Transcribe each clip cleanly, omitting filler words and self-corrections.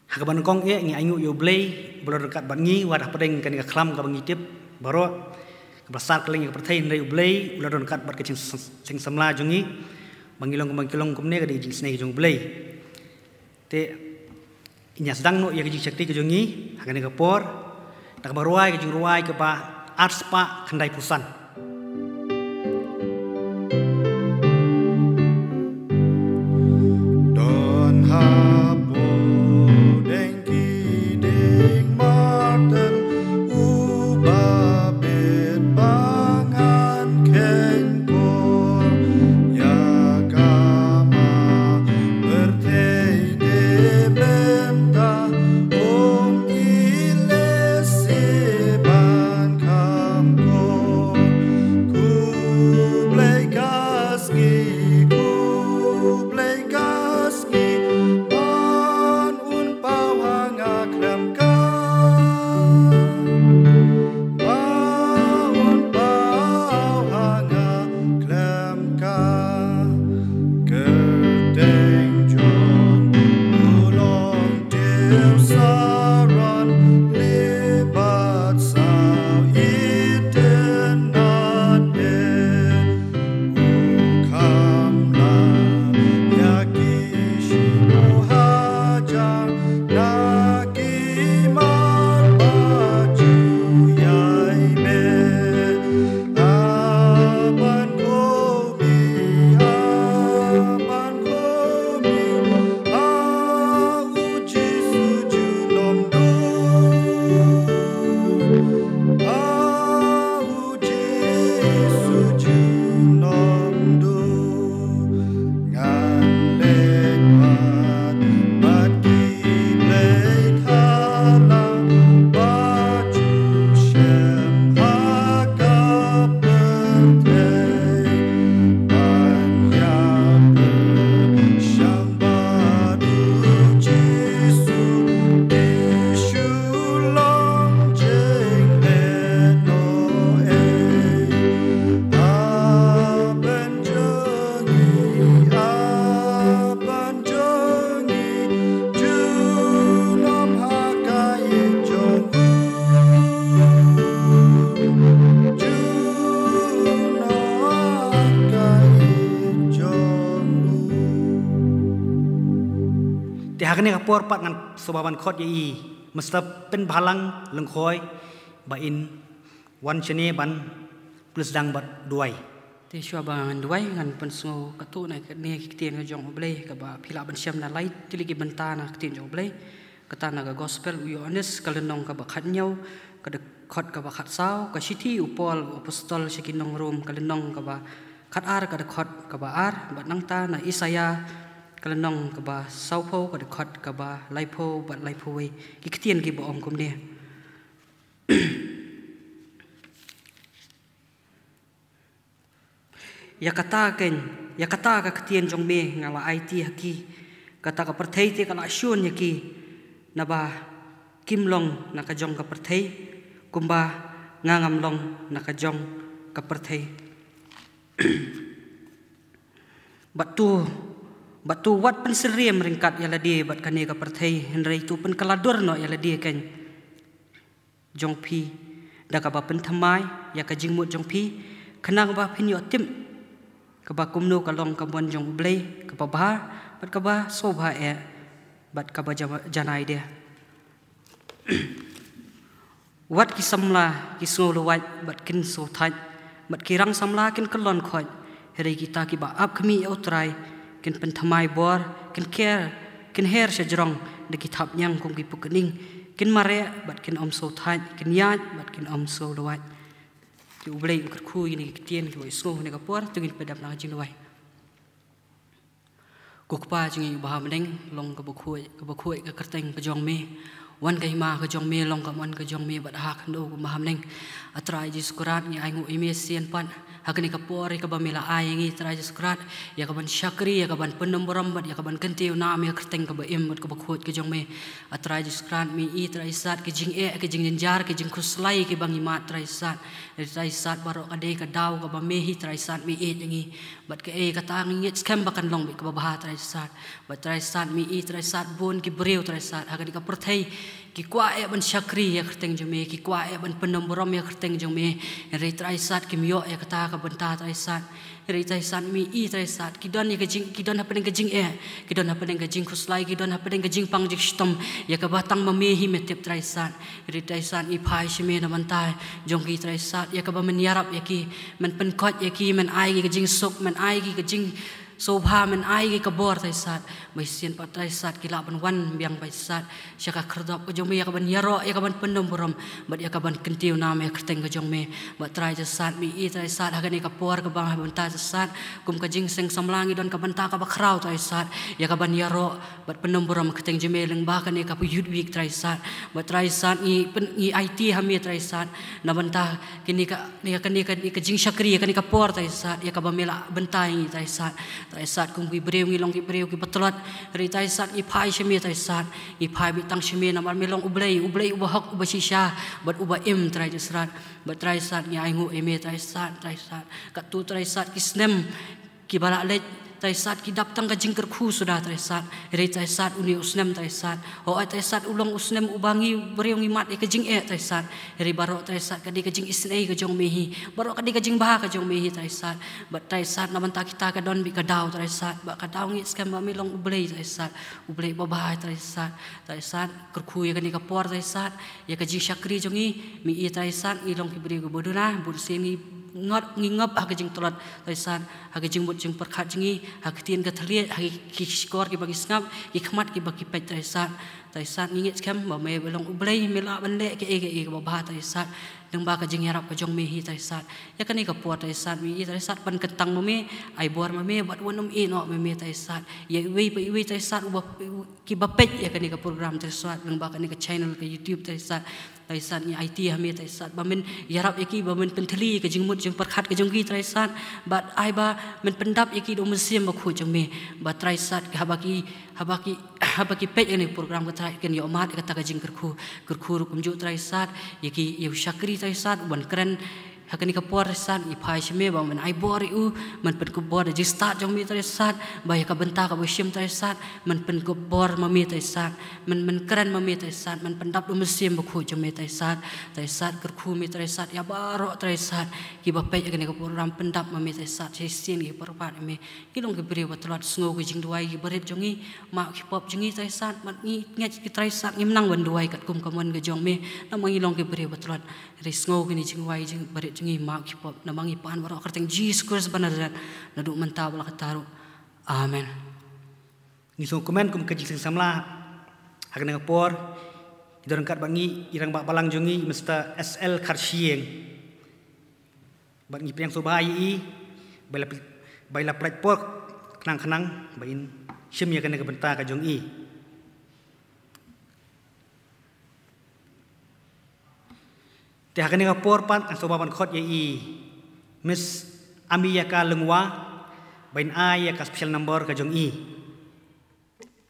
hakaban kong ngi aingu yo blay bolor dekat bangi wadah pedeng kan ka klam ka bangi tip baro Bersat keling pertai dari ublay ular dekat bar kecing sing samla jungi bangilong kumne ka di jing snake jung blay te inya sedang no ya kecing sakti ke jungi hakane ka por tak baruai ke jung ruai ke pa arspa kandai pusan don hapo dengki deng marten hakane ka por pat ngan sobaban khot yi mesta pen bhalang lengkhoi ba in wan chene ban plus dang bat duai te shwa ban duai ngan pen so ka tu na ne kitien ka jong oblei ka ba phila ban syam na lai tiligi banta na kitien jong oblei ka ta na ga gospel u honest ka lenong ka ba khat nyau ka de khot ka ba khat sao ka sithi upol apostol sikinong rom ka lenong ka ba khat ar ka de khot ka ba ar ba nang ta na isaya kalenong ka ba saupo ka de khot ka ba laipo ba laipo we ki kitien ki ba om kum ne ya kata ka kitien jong me ngala IT haki kata ka perthei te kala shun yaki na ba kimlong na ka jong ka perthei kumba ngangam long na ka jong ka perthei Batu wat pen seriem ringkat yala dia bat kane ka perthei henrei tu pen kaladur no yala dia kan jong pi da ka ba pen thamai ya ka jingmut jong pi khanang ba phin yo tim ka ba kumno ka long ka bon jong blei ka ba bat ka ba sobha e bat ka ba janai dia wat ki samla ki snolo wat bat kin so thai bat ki rang samla kin kalon khoi herei kita ki ba ap khmi outrai kin pen thamai bor kin care kin her sejrong de kitab nyang kong ki pukening kin mare bat kin om so thai kin yat bat kin om so lowai ki ublei ker khu ini kitien ki wai so ne ka por tungin pedap na jing lowai kukpa jing ba mendeng long ka bukhui ka kerteng ka jong me wan kai ma ka jong me long ka wan ka jong me bat ha khando ku ma mendeng atrai ji skurat ni ai ngu imesian pan hakani ka por ka ba mila ai ngi atrai ji skurat ya ka ban syakri ya ka ban penomboram bat ya ka ban kentiu na me kerteng ka ba im bat ka bukhut ka jong me atrai ji skurat mi i trai sat ki jing e ki jing jenjar ki jing khuslai ki bangi ma trai sat baro ade ka daw ka ba me hi trai sat mi e ngi bat ke kata ngit scam bakan long bi ka bah traisat bat traisat mi traisat bon ki breu traisat haga di ka perthai ki kwa ban syakri ya kerteng jome ki kwa ban penomborom ya kerteng jome ri traisat ki mio ya kata ka benta traisat ri traisat mi traisat ki don ya gajing ki don hapen gajing ki don hapen gajing khuslai ki don hapen gajing pangjik stom ya ka batang memehi metep traisat ri traisat i phai shime na bantai jong ki traisat ya ka ba menyarap ya ki men penkot ya ki men ai ki gajing sok men ai ki gajing sobha men ai ki kabor traisat mai sien pat traisat ki la ban wan biang traisat syaka kherdop ko jong me ya ka ban yaro ya ka ban pendom borom bat ya ka ban kentiu nam ya kerteng ko jong me bat traisat mi traisat haga ni ka por ka bang banta traisat kum ka jing seng samlangi don ka banta ka ba khrau traisat ya ka ban yaro bat pendom borom kerteng jeme leng ba ka ni ka pu yud week traisat bat traisat i IT hami traisat na banta kini ka jing syakri ka ni ka por traisat ya ka ba mela bentai traisat traisat kum ki breu ngilong ki breu ki betlot ri traisat i phai sheme traisat i phai bi tang sheme na melong ublei ubahak ubasisha bat uba im traisat bat traisat ni aingu eme traisat ka tu traisat ki snem ki bala le traisat ki dap tang ka jing kerkhu sudah traisat ri traisat uni usnem traisat ho traisat ulong usnem ubangi breu ngi mat ka jing traisat ri baro traisat ka di ka jing isnei ka jong mehi baro ka di ka jing bah ka jong mehi traisat bat traisat na banta kita ka don bi ka daw traisat ba ka daw ngi skam ba milong ublei traisat ublei ba bah traisat kerkhu ya ka ni ka por traisat ya ka jing syakri jongi mi traisat ilong ki breu ka boduna bursin ngingap ha jing tolat traisat ha jing bot jing perkhat jingi ha tien ka thlie ha ki skor ki bagi snap ki khmat ki bagi pet traisat ngingit skam ba me belong ublei mela ban le ke ba bah traisat deng ba ka jing yarap ka jong mehi traisat ya kan ni ka puat traisat mi traisat pan kentang me ai bor me bat wonum no me traisat ya we traisat ki ba pet ya kan ni ka program traisat deng ba ka ni ka channel ka YouTube traisat ni IT hame traisat ba men yarap yaki ba men penthli ka jingmut jing perkhat ka jong ki traisat bat ai ba men pendap yaki do musim ba khu jong me ba traisat ka habaki pet ni program ka trai ken yo mat ka ta ka jing kerkhu kum ju traisat yaki yu syakri traisat ban keren hakani ka por traisat i phai shme ba men ai bor u men pen ko bor ji start jong mi traisat ba ya ka benta ka bosim traisat men pen ko bor ma mi traisat men keren ma mi traisat men pendap do musim ba khu jong mi traisat kerkhu mi traisat ya baro traisat ki ba pe hakani ka program pendap ma mi traisat sin ki perpat me ki long ki bri ba tlat sngo ki jing duai ki berit jongi ma ki pop jongi traisat mat ngi nget ki traisat ngi menang ban duai kat kum kamon ga jong me na mangi long ki bri ba tlat ri sngo ki ni jing wai jing berit jengi mak hip-hop na mangi pan baro kerteng Jesus Christ banaran na du menta bala kataru amen ni so komen kum kaji sing samla hakna ngapor idon kat bangi irang ba balang jongi Mr. SL Karshieng bangi piang so bai baila platform kenang bain shim ya kana ka benta ka jongi te hakani ka por pan so baban khot ye Miss Amia ka lengwa bain ai ka special number ka jong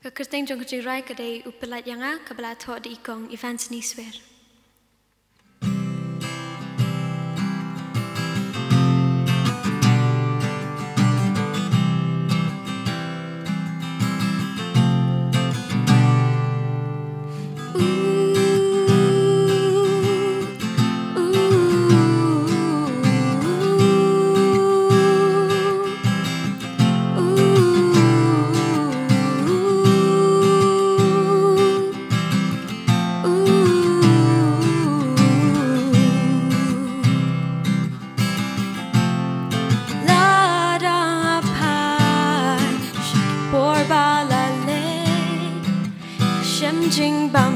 ka kerteng jong ka rai ka dei upelat yanga ka bala tho di ikong events ni swer jing bam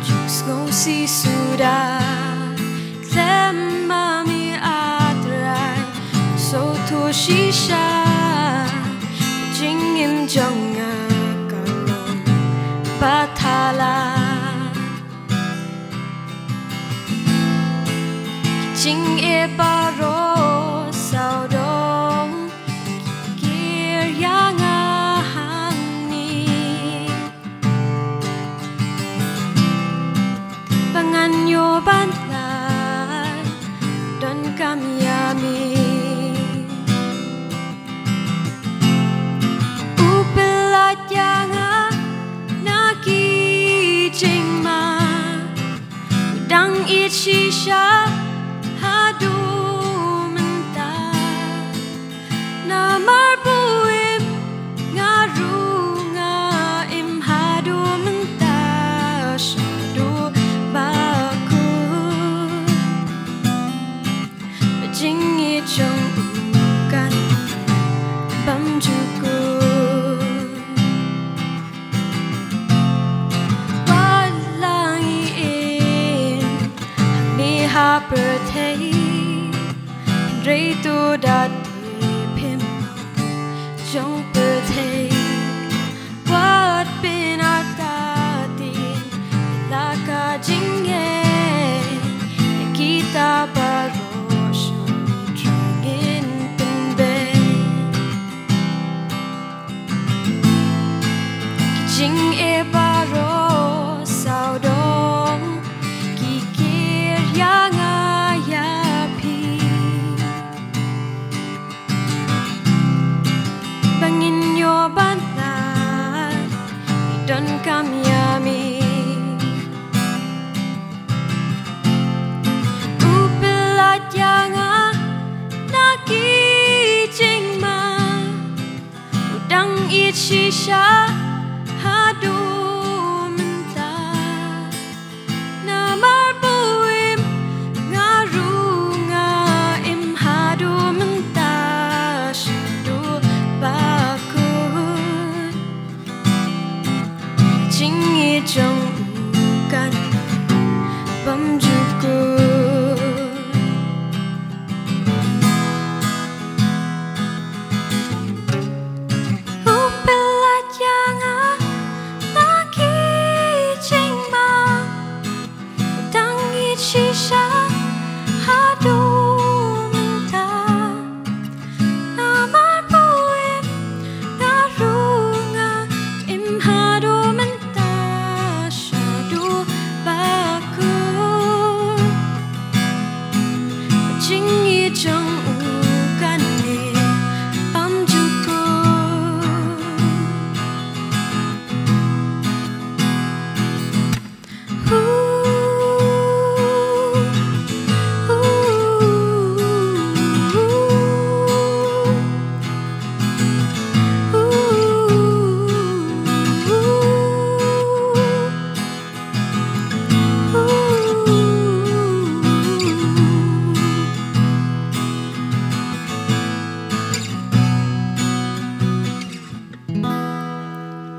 jus ngo si suda klem mami atrai so to shisha jing im jong kalon batala jing e baro sao dong kir yang Panganyo bantlay dan kami shisha hadu mentah namar buim ngaru ngaim hadu mentah shadu baku bejingi chong ukan bam juku birthday rei tu dat pim jong birthday wat bin atati la ka jinge kita baros trying pin be jing e baros saudong kikir yang don kamiami upelat yanga naki jingma udang it shisha hadu mentah namar buim ngaru ngaim hadu mentah shadu bakut jingi jong ukan bam juku upelat yanga naki jingma udang it shisha hadu mentah namar buim ngaru ngaim hadu mentah shadu baku jingi jong ukan ne bam juku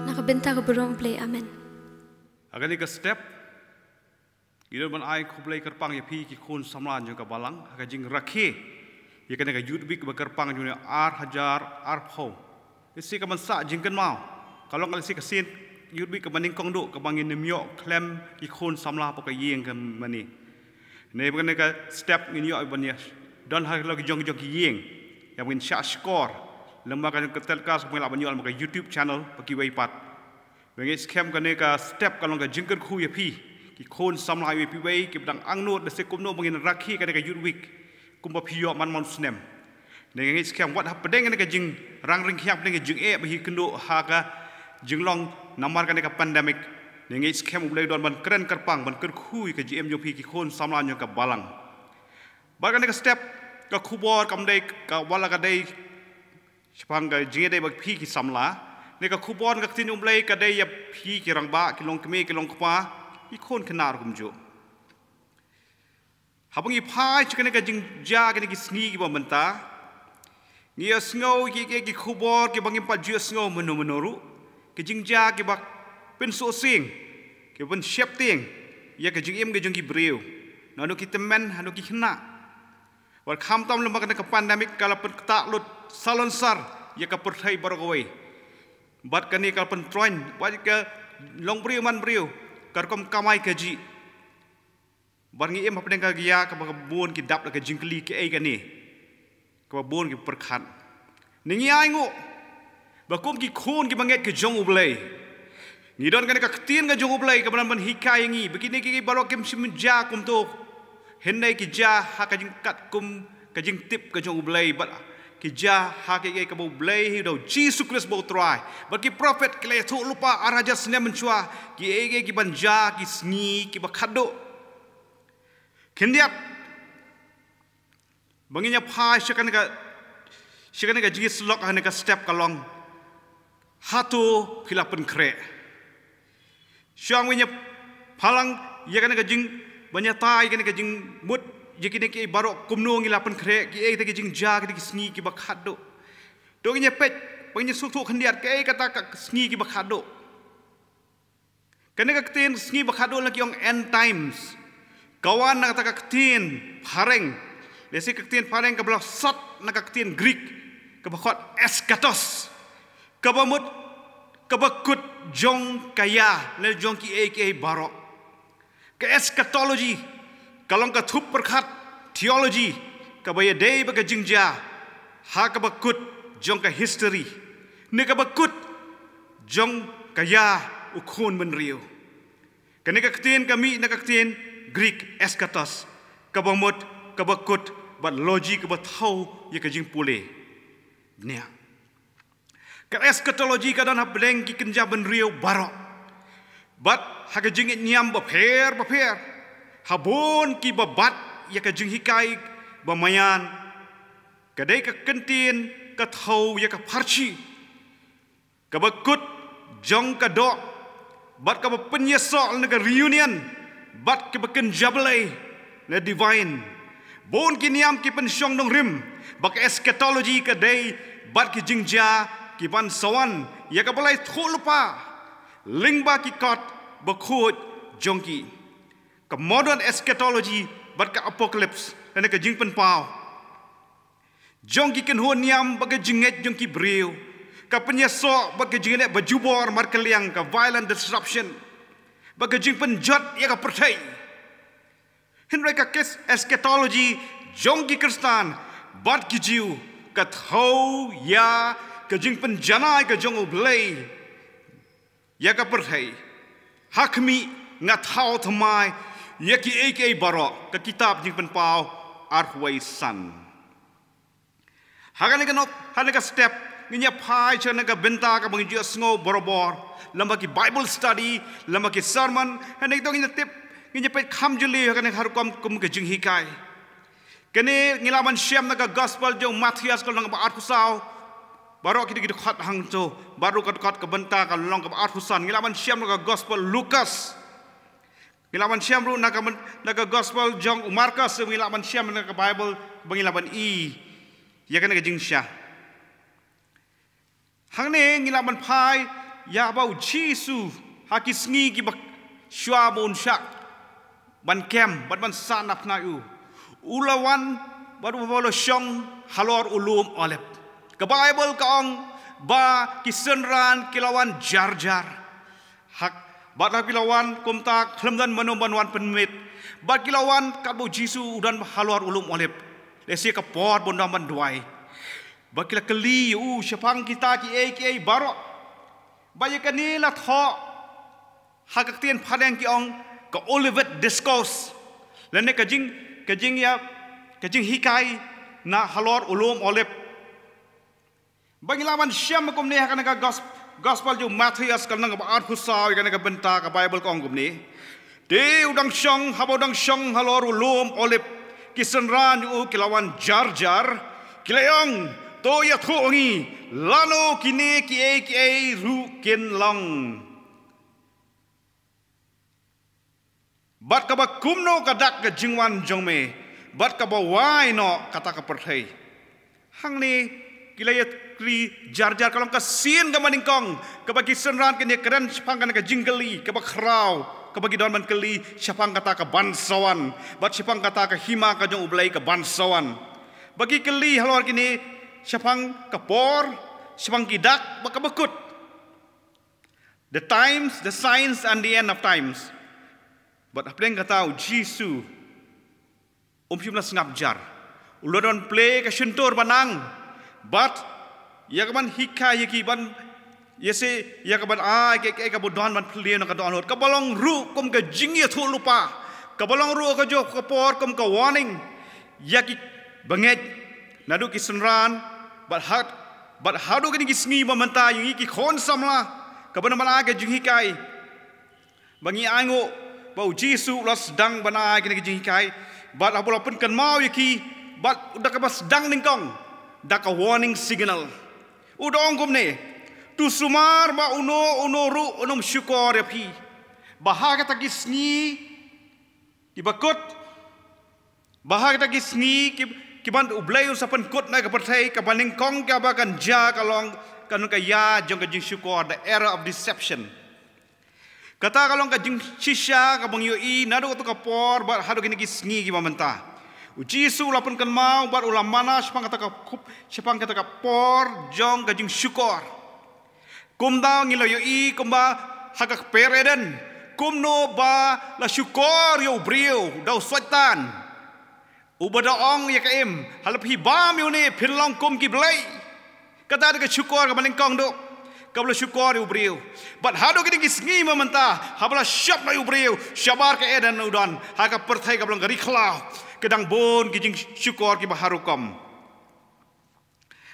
nakabenta ka burong play amen Agar ni ke step, kita ban ai kublai kerpang ya pi ki kun samlan juga balang, agar jing rakhe, ya kena ke yudbik berkerpang juga hajar pau. Isi ke mansa jing kan mau, kalau kalau isi kesin yudbik ke banding kongdo ke bangin nemyok klem ki kun samlah pakai yeng ke mani. Nih bukan ke step ini yo ibanya, dan hari lagi jong ki yeng, yang mungkin score, lembaga ke telkas mungkin abang jual pakai YouTube channel pakai wipat. Bengis kem kene ka step kalong ka jingker khu ya pi ki khon samla wi pi wei ki bdang angno de se kumno bangin rakhi kene ka yudwik kumba phiyo man mon snem ne ngis kem wat hapdeng kene ka jing rang ring khyap ne jing e bi kendo ha ka jinglong namar kene ka pandemic ne ngis kem ulai don ban keren kerpang ban ker khu ka gm yo pi ki khon samla nyo ka balang ba kene ka step ka khubor kam dei ka wala ka dei chpang ka jing dei ba pi ki samla ni ka kubon ka tin umlay ka day ya pi ki rangba ki long kme ki long kpa i khon khanar kumjo habang i phai chikane ka jing ja ka ki sngi ki ba manta ngi sngo ki kubor ki bangim pa ju sngo menoru ki jing ja ki ba pen so sing ki ben shep ting ya ka jing im ka jing ki breu nanu ki temen hanu ki khna war kham tam lemba ka pandemic kala pen ta lut salon sar ya ka perthai barogoi bat kani kal pentroin bat ke long briu man briu karkom kamai kaji bat ngi em hapdeng ka gia ka bon ki dap la ka jingkli ki ai kani ka bon ki perkhan ningi ai ngo ba kum ki khon ki banget ke jong ublai ngi don kani ka tin ka jong ublai ka ban ban hikai ngi begini ki baro kem sim ja kum to hendai ki ja ha ka jing kat kum ka jing tip ka jong ublai bat ki ja ha ke ka bo blai hi do Jesus Christ bo try but ki prophet kle thu lupa araja sne menchua ki ege ki banja ki sngi ki ba khado Kendiat banginya pai sekan ka jis lok hane ka step kalong hatu pilapen kre syang winya palang ya kan ka jing banyak tai kan ka jing mut jekine ki barok kumno ngilapen kre ki e te ki jing ja ki sngi ki bakhado doginya pet banginya sutu kendiat ke kata ka sngi ki bakhado kan ka kten sngi bakhado lagi ong end times kawan nak kata ka kten pareng lesi ka kten pareng ka belah sat nak ka kten Greek ka bakhot eskatos kabamut kabakut jong kaya le jong ki e barok ke eschatology kalong ka thup perkhat theology kabaya dei ba ka jingja ha kabakut jong ka history ne kabakut jong kaya ukhon menrio kene ka kten kami na ka kten Greek eskatos kabamut kabakut ba logic ba thau ye ka jing pule nia ka eschatology ka dan habdeng ki kenja benrio barok bat haga jingit nyam ba pher habon ki babat ya ka jing hikai ba mayan kadai ka kentin ka thau ya ka parchi ka bakut jong ka do bat ka penyesal na ka reunion bat ka baken jablay na divine bon ki niam ki pensyong dong rim bak eschatology ka dai bat ki jingja ki ban sawan ya ka balai thulupa lingba ki kot bakhut jongki ka modern eschatology bat ka apocalypse na ka jing pen pau jongki ken ho niam bak jinget jongki breu ka penyeso bak jinget bajubor mar kaliang ka violent disruption bak jing pen jot ya ka perthai henry ka kes eschatology jongki kristan bat ki jiu ka thau ya ka jing pen janai ka jong oblay ya ka perthai hakmi ngat thau thamai ya ki ek barok ka kitab jing pen pau arwai san hagan ka step nginya phai chana ka benta ka bangi sngo borobor lamba ki bible study lamba ki sermon hanek dong nginya tip nginya pe kham juli hagan har kum ka jing hikai kene ngilaman syam na ka gospel jong Matthias ko nang ba arkusau barok kita gitu khat hangco baru kat kebenta ka long ka arkusan ngilaman syam na ka gospel Lukas ngilaman syam ru na ka gospel jong Markus ngilaman syam na ka bible bangilaman ya kan ka jing sya hangne ngilaman phai ya bau jisu hakisngi ki bak shwa mon syak ban kem ban sanap na u ulawan baru bolo syong halor ulum olep ke bible kaong ba kisenran kilawan jar hak bat kilawan kumta khlemdan manombanwan penmit ba kilawan kabu jisu dan halor ulum olep lesi ka pot bondam banduai ba kila keli syapang kita ki barok ba ye kanila tho hak tien phadeng ki ong ka Olivet discourse lene ka jing hikai na halor ulum olep bangilaman syam kum ne hakana ka gospel jo Matthias kan nga ba arkusau kan ka benta ka bible ko ngum ni de udang syong habodang syong halor ulum olep kisenran u kilawan jar kilayong to ya thongi lano kine ki ru kin long bat ka ba kumno ka dak ka jingwan jongme bat ka ba wai no kata ka perthai hang ni kilayat kri jar kalong ka sien ka maningkong ka ba kisenran kene keren sapang ka jinggali ka ba khrau ka ba gidon man kali sapang kata ka bansawan bat sapang kata ka hima ka jong ublai ka bansawan bagi kali halor kini sapang ka por sapang kidak ba ka bakut the times the signs and the end of times. But apa yang kata Jisu, umshim nas ngabjar, ulodon play ka shuntor banang, but ya kaman hika yaki ban, yese ya kaman ke bodon ban play na kadon hot, kabalong ru kum ka jingya thu lupa, kabalong ru ka jo kapor kum ka warning, yaki banget, nadu kisenran, but hadu kini kisngi mamanta yung iki kon samla, kaban man aga jing hikai, bangi ango bau Jisu las dang banai kini jing kai bat abula pun kan mau yaki bat udah kabas dang ningkong dak warning signal udah ongkom ne tu sumar ba uno ru unom syukur ya pi bahag ta gisni ibakut bahag ta gisni kiban ublay usapan kut na kapertai kabaning kong ka ba kan ja kalong kanun ka ya jong ka jing syukur the era of deception. Kata kalong ka jing shisha ka bang yoi nado to ka por bar hado kini gisni ki mamanta. Ujisu lapun kan mau bar ulam mana sepang kata ka kup sepang kata ka por jong ka jing syukur. Kumda ngilo yoi kumba hagak pereden kumno ba la syukur yo brio dau swatan. Ubada ong ya kaim halapi bam yo ne philong kum ki blai. Kata ka syukur ka malingkong do. Kabla syukur ubriu, but hado kini gisngi mamanta, habla syap na ubriu, syabar ke edan udan, haka pertai kabla ngari klau, kedang bon kijing syukur ki baharukam.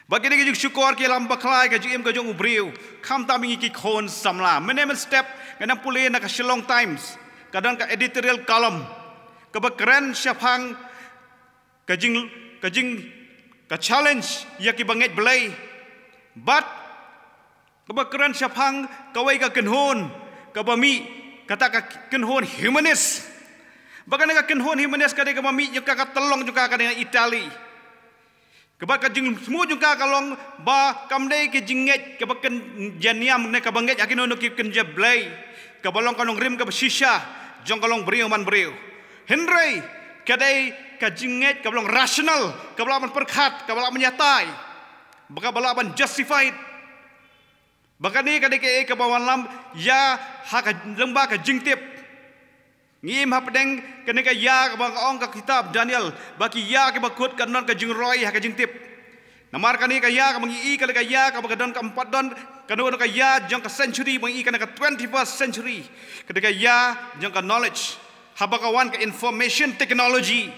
Bagini kijing syukur ki lam baklai kijing kajong ubriu, kam tamingi ki kon samla, menemen step, kadang pulih nak Shillong Times, kadang ka editorial column, kabakren syapang kijing ka challenge ya ki banget belai, but kabakran syapang kawai ka kenhon kabami kata ka kenhon humanis bagan ka kenhon humanis kadai kabami yung ka telong juga kadai Itali kabak ka jing semua juga kalong ba kamdai ke jinget kabakan janiam ne kabanget akin ono ki kenjablai kabalong kanong rim ka shisha jong kalong brio man brio Henry kadai ka jinget kabalong rational kabalaman perkhat kabalaman nyatai bakabalaman justified. Bahkan ni kadang ke kabawan lam ya hak lembah ke jingtip ngim hapdeng kena ke ya kabang ong ke kitab Daniel baki ya ke bakut kanon ke jingroi hak jingtip namar kani ke ya kabang i kala ke ya kabang don ke 4 don kanon ke ya jong ke century bang i kana ke 21st century kada ke ya jong ke knowledge habakawan ke information technology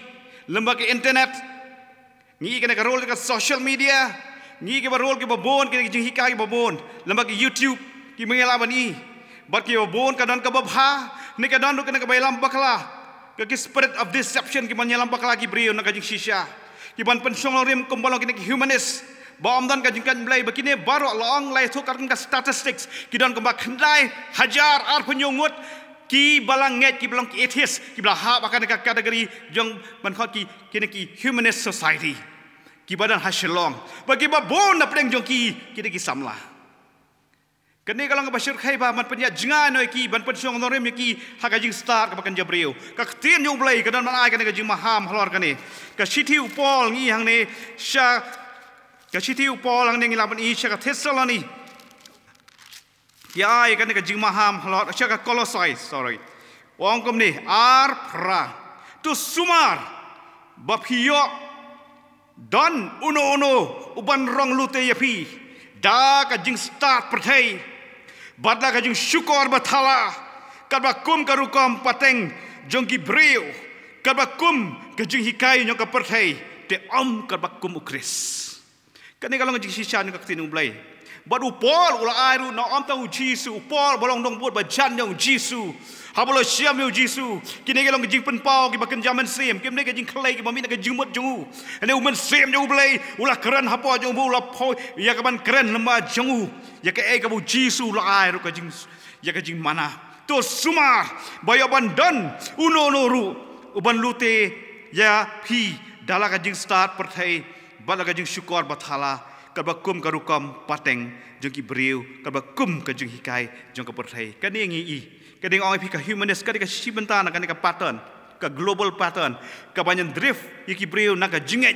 lembah ke internet ngi kana ke role ke social media ni ke barol ke babon ke jing hikai ke babon lembag ke YouTube ki mengelaban ni bat ke babon kadon ke babha ni kadon ke ke bailam bakla ke spirit of deception ki manyalam bakla ki brio na jing shisha ki ban pensong rim kumbalong ki humanist bom dan ka jing kan blai bakine baro long lai thu kan ka statistics ki don ke bakndai hajar ar penyungut ki balanget ki belong ki atheist ki blah akan ka kategori jong man khot ki kini ki humanist society ki badan hasilong bagi babon na preng jongki kita ki samla kene kalau ngabashir khai ba man penya jinga noi ki ban pensong norem ki hakajing start ka bakan jabriu ka tin jong blai kadan man ai kane ka jing maham halor kane ka city upol ngi hang ne sha ka city upol hang ne ngi laban i sha ka Thessaloni ya ai kane ka jing maham halor sha ka Colossae sorry wong kom ni ar pra tu sumar baphiyo don uno uban rong lute yapi da ka jing start perthai badla ka jing syukur bathala kadba kum karukom pateng jongki brio kadba kum ka jing hikai nyong ka perthai te om kadba kum ukris kani kalong jing shisha ni ka tinu blai bad upol ula airu na om tau jisu upol bolong dong buat bajan nyong jisu habolo siam yo jisu kini gelong jing penpau ki bakan zaman sem kim ne ka jing klai ki mamina ka jingmut jongu ane umen sem jo blai ulah keren hapo jo bu la po ya ka ban keren lema jongu ya ka ka bu jisu la ai ru ka jing ya ka jing mana to suma bayo ban don uno ru uban lute ya pi dala ka jing start perthai bala ka jing syukur bathala ka bakum karukam pateng jong ki briu ka bakum ka jing hikai jong ka perthai ka ni ngi kadang orang pika humanist kadang sibentana kadang pattern ka global pattern ka banyak drift iki brio naga jinget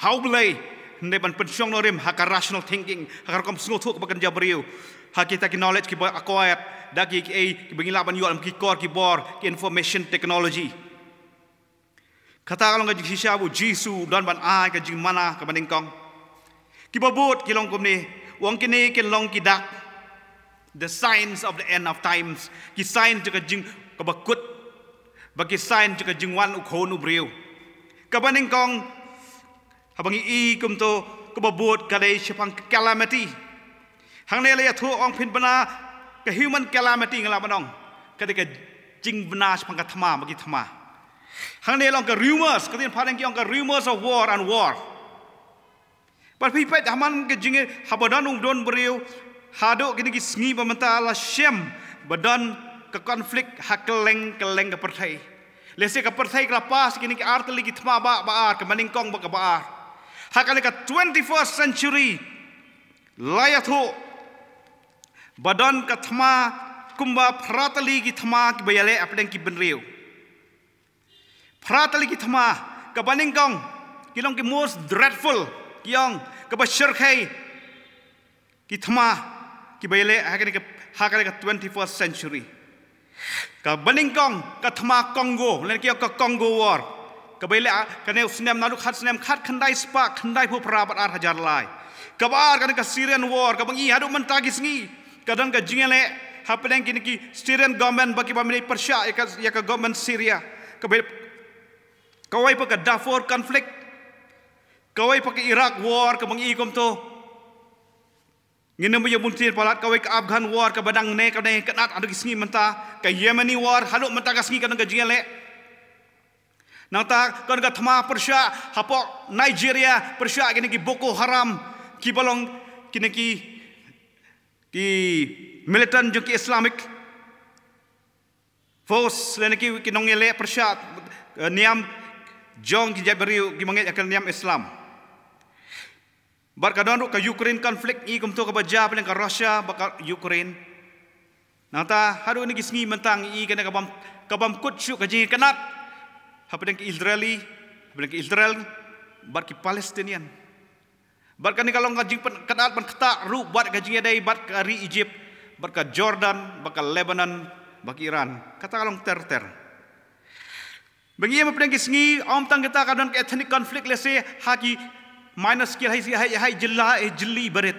how belai ne ban pensyong norim haka rational thinking haka kom sngo thuk bakan jabriu hakita ki knowledge ki acquired dagi ki bengilaban yo am ki core ki bor ki information technology kata kalong ka jisha bu jisu dan ban ai ka jing mana ka bandingkong ki babut ki long kom ni wong kini ki long ki dak the signs of the end of times ki sign juga jing kabakut bagi sign juga jing wan ukhon ubriu kabaning kong habangi i kumto kababut kadai sepang calamity hang ne le thu ong phin bana ka human calamity ngala banong kadai ka jing bana sepang ka thama bagi thama Hang ni long ke rumors, ketin padang ki ong ke rumors of war and war. But people haman ke jinge habadan don beriu haduk kini ki sengi pementa la shem badan ke konflik hakeleng ke pertai. Lese ke pertai kelapas kini ki arteli ki tma baar ke maningkong ba ke baar. Hakane ke 21st century layathu badan ke tma kumba pratali ki tma ki bayale apdeng ki benriu. Pratali ki tma ke maningkong kilong ki most dreadful yang kebasyarkai ki tma ki bayale hakane ke 21st century. Ka baningkong ka tma Congo len ki ka Congo war. Ka bayale ka ne snem naduk khat snem khat khandai spa khandai pu prabat ar hajar lai. Ka bar ka Syrian war ka bangi haduk mentagi sengi. Kadang ka jingele hapedeng kini ki Syrian government bagi pamilih Persia ya ka government Syria. Ka bayale kawai pa ka Darfur conflict. Kawai pakai Iraq war ke bangi kom to ngene mo yobuntir palat kawai ke Afghan war ke badang ne kenat adu kisngi menta ke Yemeni war haluk menta kasngi kadang ke jingele nata kan ka thma Persia hapo Nigeria Persia kini ki Boko Haram ki balong kini ki militant ki Islamic force lene ki nongele Persia niam jong ki jabariu ki manget akan niam Islam. Barkadon ka Ukraine konflik i kumto ka baja peleng ka Russia baka Ukraine. Nata haru ni gisngi mentang i kana kabam kutsu ka ji kanat. Hapedeng ki Israeli, hapedeng ki Israel bar ki Palestinian. Barkani kalong ka jing kanat ban kata ru bat ka jing dai bat ka ri Egypt, bar ka Jordan, baka Lebanon, baka Iran. Kata kalong ter. Bengi am pedeng gisngi om tang kita kadon ka ethnic conflict lese haki minus skill hai jilli berit.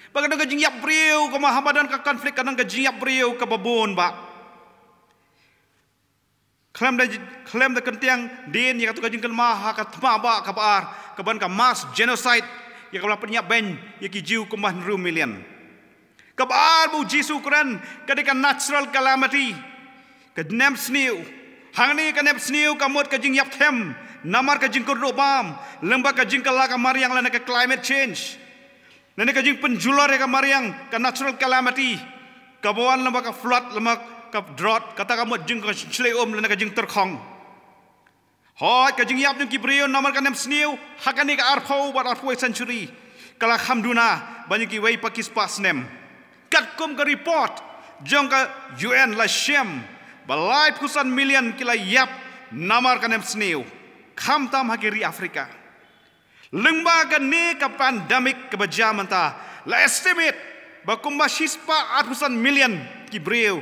Bagada ka jingyap briu ka mahabadan ka konflik kadang ka jingyap briu ka babon ba. Klaim da kentiang din ya ka jingkan maha ka tma ba ka baar ka ban ka mass genocide ya ka penyap ben ya ki jiu ka mahru million. Ka baar bu jisu Quran kadika natural calamity ka nem sniu hangni ka nem sniu ka mot ka jingyap them namar ka jingkur bam lembah ka jingkala ka mariang lana ka climate change lana ka jing penjular ka mariang ka natural calamity ka bawan lembah ka flood lembah ka drought kata ka mot jing ka chleom lana ka jing terkhong hoi ka jing yap jing kibriyo namar ka nem sniu hakani ka arpau bat arpau century kala hamduna banyak ki wei pakis pas nem kat kum ka report jong ka UN la shem balai pusan million kila yap namar ka nem sniu kham tam hakiri Afrika. Lembaga ni ka pandemik kebajaman ta la estimate bakumba shispa 800 million ki breu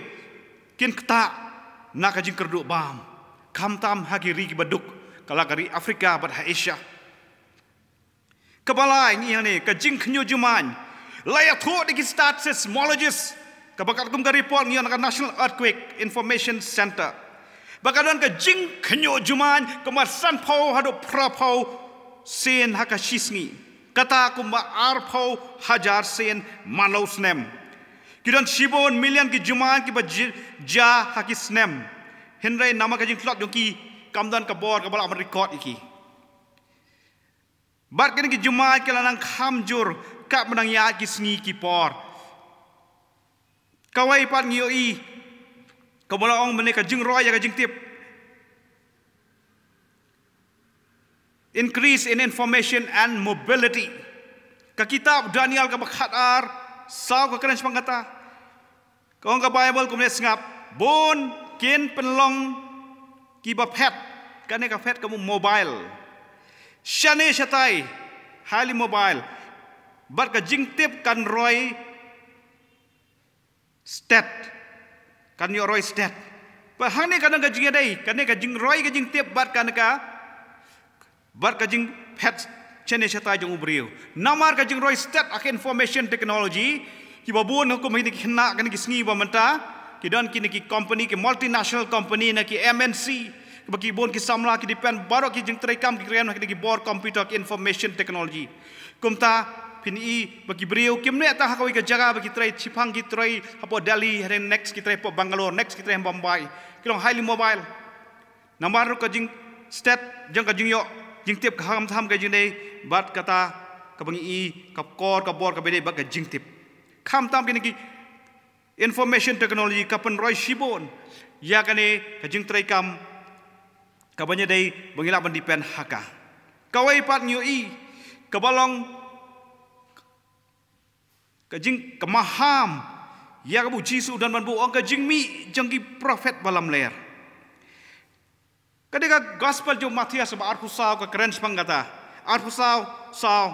kin kta na ka jing kerdu bam kham tam hakiri ki baduk kala kari Afrika bad Asia. Kabalai ni ni ka jing knyo juman la ya tho de ki start seismologist ka bakat kum ka report ni ka National Earthquake Information Center. Bagadan ka jing kenyo juman kemasan pau hado prapau sen haka shisngi kata kumba arpau hajar sen malau snem kidan shibon million ki juman ki ja haki snem henry nama ka jing klot ki kamdan ka bor ka bala record iki bar kini ki juman ki lanang khamjur ka menang ya ki sngi ki por kawai pat ngio i kabala ong mene ka jing roy ka jing tip increase in information and mobility ka kitab Daniel ka bakhatar saw ka kren pangkata ka ong ka Bible kumne ngap bon kin penlong ki ba phet kane ka phet ka mobile shane shatai highly mobile bar ka jing tip kan roy stat kan yo roy stat pa hane kadang ka jing dai kane ka jing roy ka jing tip bar kan ka bar ka jing pet chene shata jong ubriu namar ka jing roy stat ak information technology ki babun ko mai ki khna kan ki sngi ba manta ki don ki company ki multinational company na ki MNC bagi bon ki samla ki depend baro ki jing trekam ki krean ki bor computer ki information technology kumta pini bagi beriu kimne ta hakoi ka jaga bagi trai chipang ki trai hapo Delhi haren next ki trai po Bangalore next ki trai Bombay kilong highly mobile Namar ka jing stat jang ka jing yo jing tip kham tham ka jing nei bat kata ka bangi I ka kor ka bor ka bede bat ka jing tip kham tam kini ki information technology ka pen roi shibon ya kane ka jing trai kam ka banya dei bangila ban depend haka kawai pat nyu I ka balong ka jing ka maham ya ka bu Jisu dan ban bu ong ka jing mi jang ki prophet balam ler kadega gospel jo Matias ba arkusau ka keren spangata arkusau sau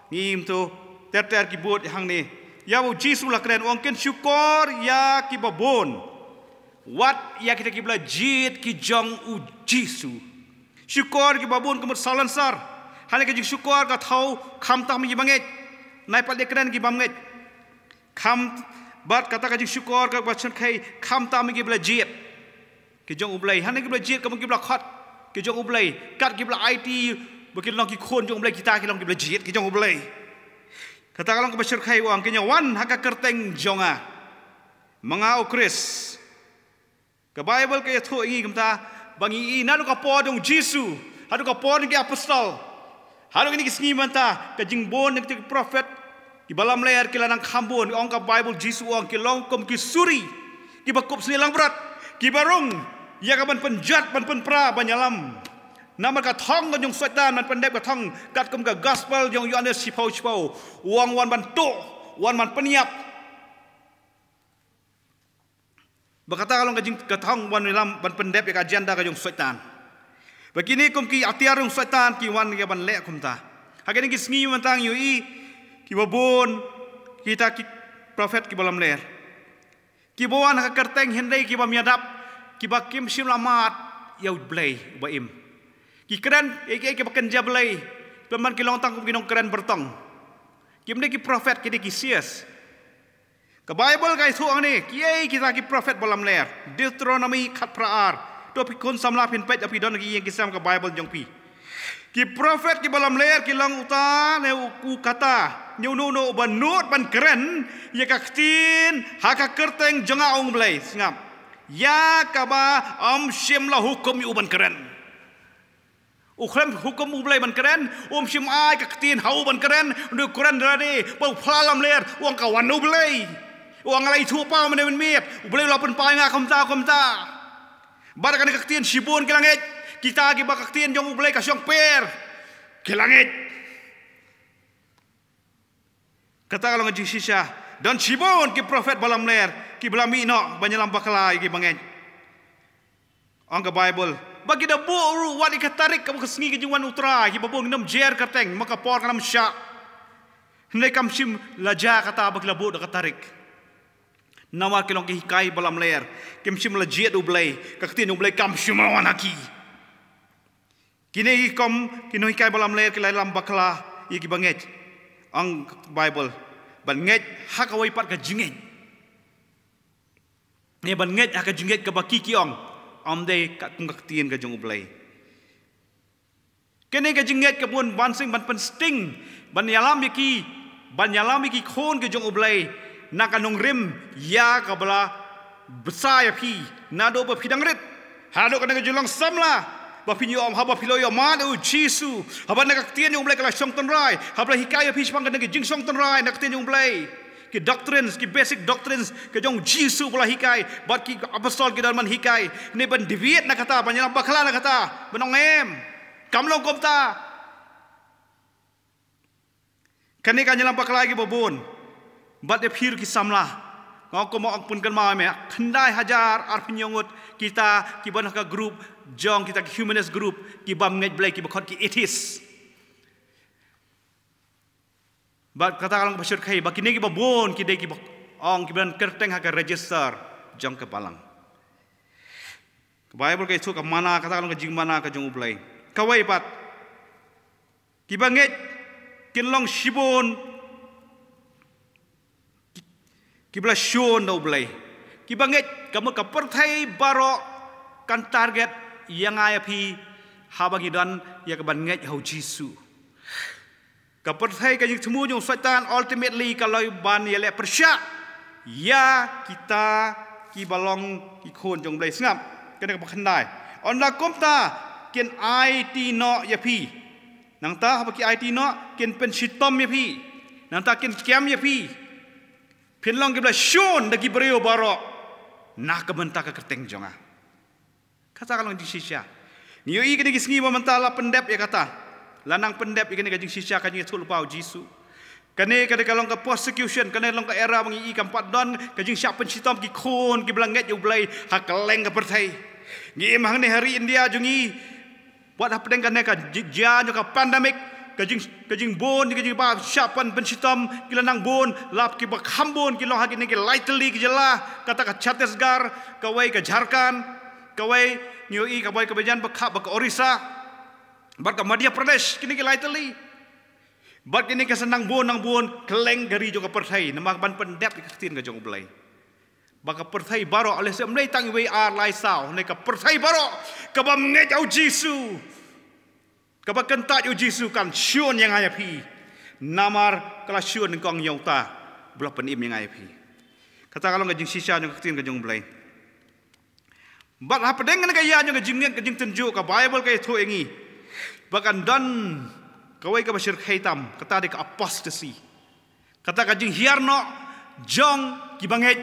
ngim tu ter ki bot hang ni ya bu Jisu la keren ong ken syukur ya ki babon wat ya kita ki bla jit ki jong u Jisu syukur ki babon kemut salansar hanya ki syukur ka thau kham ta mi banget nai pat de keren ki banget kham bat kata ka syukur ka bachan khai kham ta mi ki bla jit ki jong ublai hanya ki bla jit ka ki bla khat ki jong ublai kat ki bla IT bekin long ki khon jong ublai kita ki long ki bla jit ki jong ublai kata kalong ka bachan khai wang ki wan haka kerteng jonga mangau Chris ka Bible ka yatho ingi kamta bangi ina ka po dong Jisu hadu ka po ni apostol hadu ni kisngi manta ka jingbon ni prophet ki balam ler ki lanang khambon ong ka Bible Jisu ong ki long kom ki suri ki bakup snilang berat ki barong ya ka ban penjat ban penpra banyalam nama ka thong ka jong setan ban pendep ka thong kat kom ka gospel jong Yohanes sipau wang wan ban to wan man peniap berkata kalau kajing ketang wan dalam ban pendep ya agenda kajong setan. Begini kum ki atiar yung setan ki wan ya ban lek kum ta. Hagen ki sngi mantang yui ki babon kita ki prophet ki balam ler. Ki bawan ha kerteng hendai ki bamiadap ki bakim sim lamat ya blai baim. Ki keren ki bakenja blai. Peman ki long tang kum ki nong keren bertong. Ki mne ki prophet ki de ki sias. Ke Bible kai thuang ni kiai kita ki prophet balam ler Deuteronomy khat praar to pi kun samla pin pet api don ki yang kisam ke Bible jong pi ki prophet ki balam ler ki lang uta ne ku kata nyu no banut ban keren ya ka ktin ha ka kerteng jonga ong blai ngam ya ka ba sim la hukum yu ban keren ukhram hukum u blai ban keren sim ai ka ktin hau ban keren du keren rani pau phalam ler wang ka wan u blai uang alai thu pau mene miet boleh lapan pai nga kamta barakan kaktian sibun ke langit kita ki bakaktian jong boleh ka syong per ke langit kata kalau ngaji sisa dan sibun ki prophet balam ler ki belami no banyalam bakalai ki bangen ang ka Bible bagi da boru wat ikatarik ka kesngi ki jungwan utra ki babong nam jer kateng maka por kanam sya hendai kam sim laja kata baklabu da katarik nama kilong ki hikai balam ler kim sim lajiat ublai kaktin ublai kam simawan haki kini kom kino hikai balam ler ki lam bakla iki banget ang Bible banget hak awai pat ka jinget ne banget hak ka jinget ka baki kiong amde ka kaktin ka jong ublai kini ka jinget ka bun bansing ban pensting ban yalam ki khon ka jong ublai nakanong rim ya kabala besar ya pi nado ba pidang rit hado kana julang samla ba pinyo am haba piloyo man u Jisu haba nakaktian yung blay kala song tonrai haba hikaya pi spang kana jing song tonrai naktian yung blay ki doctrines ki basic doctrines ke jong Jisu bala hikai bat ki apostol ki dalman hikai ne ban deviate na kata banyalam bakala na kata banongem kamlong komta kani kanyalam bakala ki babon bat de phir ki samla ngau ko mo pun kan ma me khandai hajar ar pinyongot kita ki ban ka group jong kita ki humanist group ki bam ngej blai ki bakhot ki atheist bat kata kalang basur khai bakine ki babon ki de ki ong ki ban kerteng ha ka register jong ke palang Bible kai thu ka mana kata kalang ka jing mana ka jong ublai kawai pat ki bangej kinlong shibon kibla shon do blai kibanget kamu ka perthai baro kan target yang ai phi habagi dan ya ka ban nget hau Jisu ka perthai ka jing thmu jong setan ultimately kalau ban ya le persya ya kita ki balong ki khon jong blai ngam kana ka khandai on la komta ken IT no ya pi nang ta baki IT no ken pen sitom ya pi nang ta ken kem ya pi pen long ke bla shon dagi breo baro na ka benta ka kerteng jonga kata kalau di sisya niyo i kini gisngi mentala pendep ya kata lanang pendep ikani kajing sisya kajing tul pau jisu kane kada kalong ka persecution kane long ka era mangi i kampat don kajing siap pensitom ki khon ki blanget yu blai hakeleng ka perthai ngi emang ne hari India jungi buat apa deng kane ka jian ka pandemic kajing bon kajing ba siapan pensitom ki lanang bon lap ki ba khambon ki long hagini ki lightly ki jela kata ka Chhattisgarh ka wai ka Jharkhand ka wai niyo i ka wai ka bejan ba kha ba ka Orissa ba ka Madhya Pradesh kini ki lightly ba kini ka senang bon nang bon keleng gari jo ka perthai nama ban pendep ki tin ka jong blai ba ka perthai baro oleh se mlai tang wei ar lai sao ne ka perthai baro ka ba nge au Jisu ka ba kan ta au Jisu kan syun yang ai pi namar kala syun kong yauta bla pen im yang ai pi kata kalau ngajing sisa jong tin ka jong blai ba ha pedeng ne ka ya jong kajing tunjuk ka Bible ka thu engi bahkan dan kawai ka basir khaitam kata dik apostasy kata kajing hiarno jong kibanget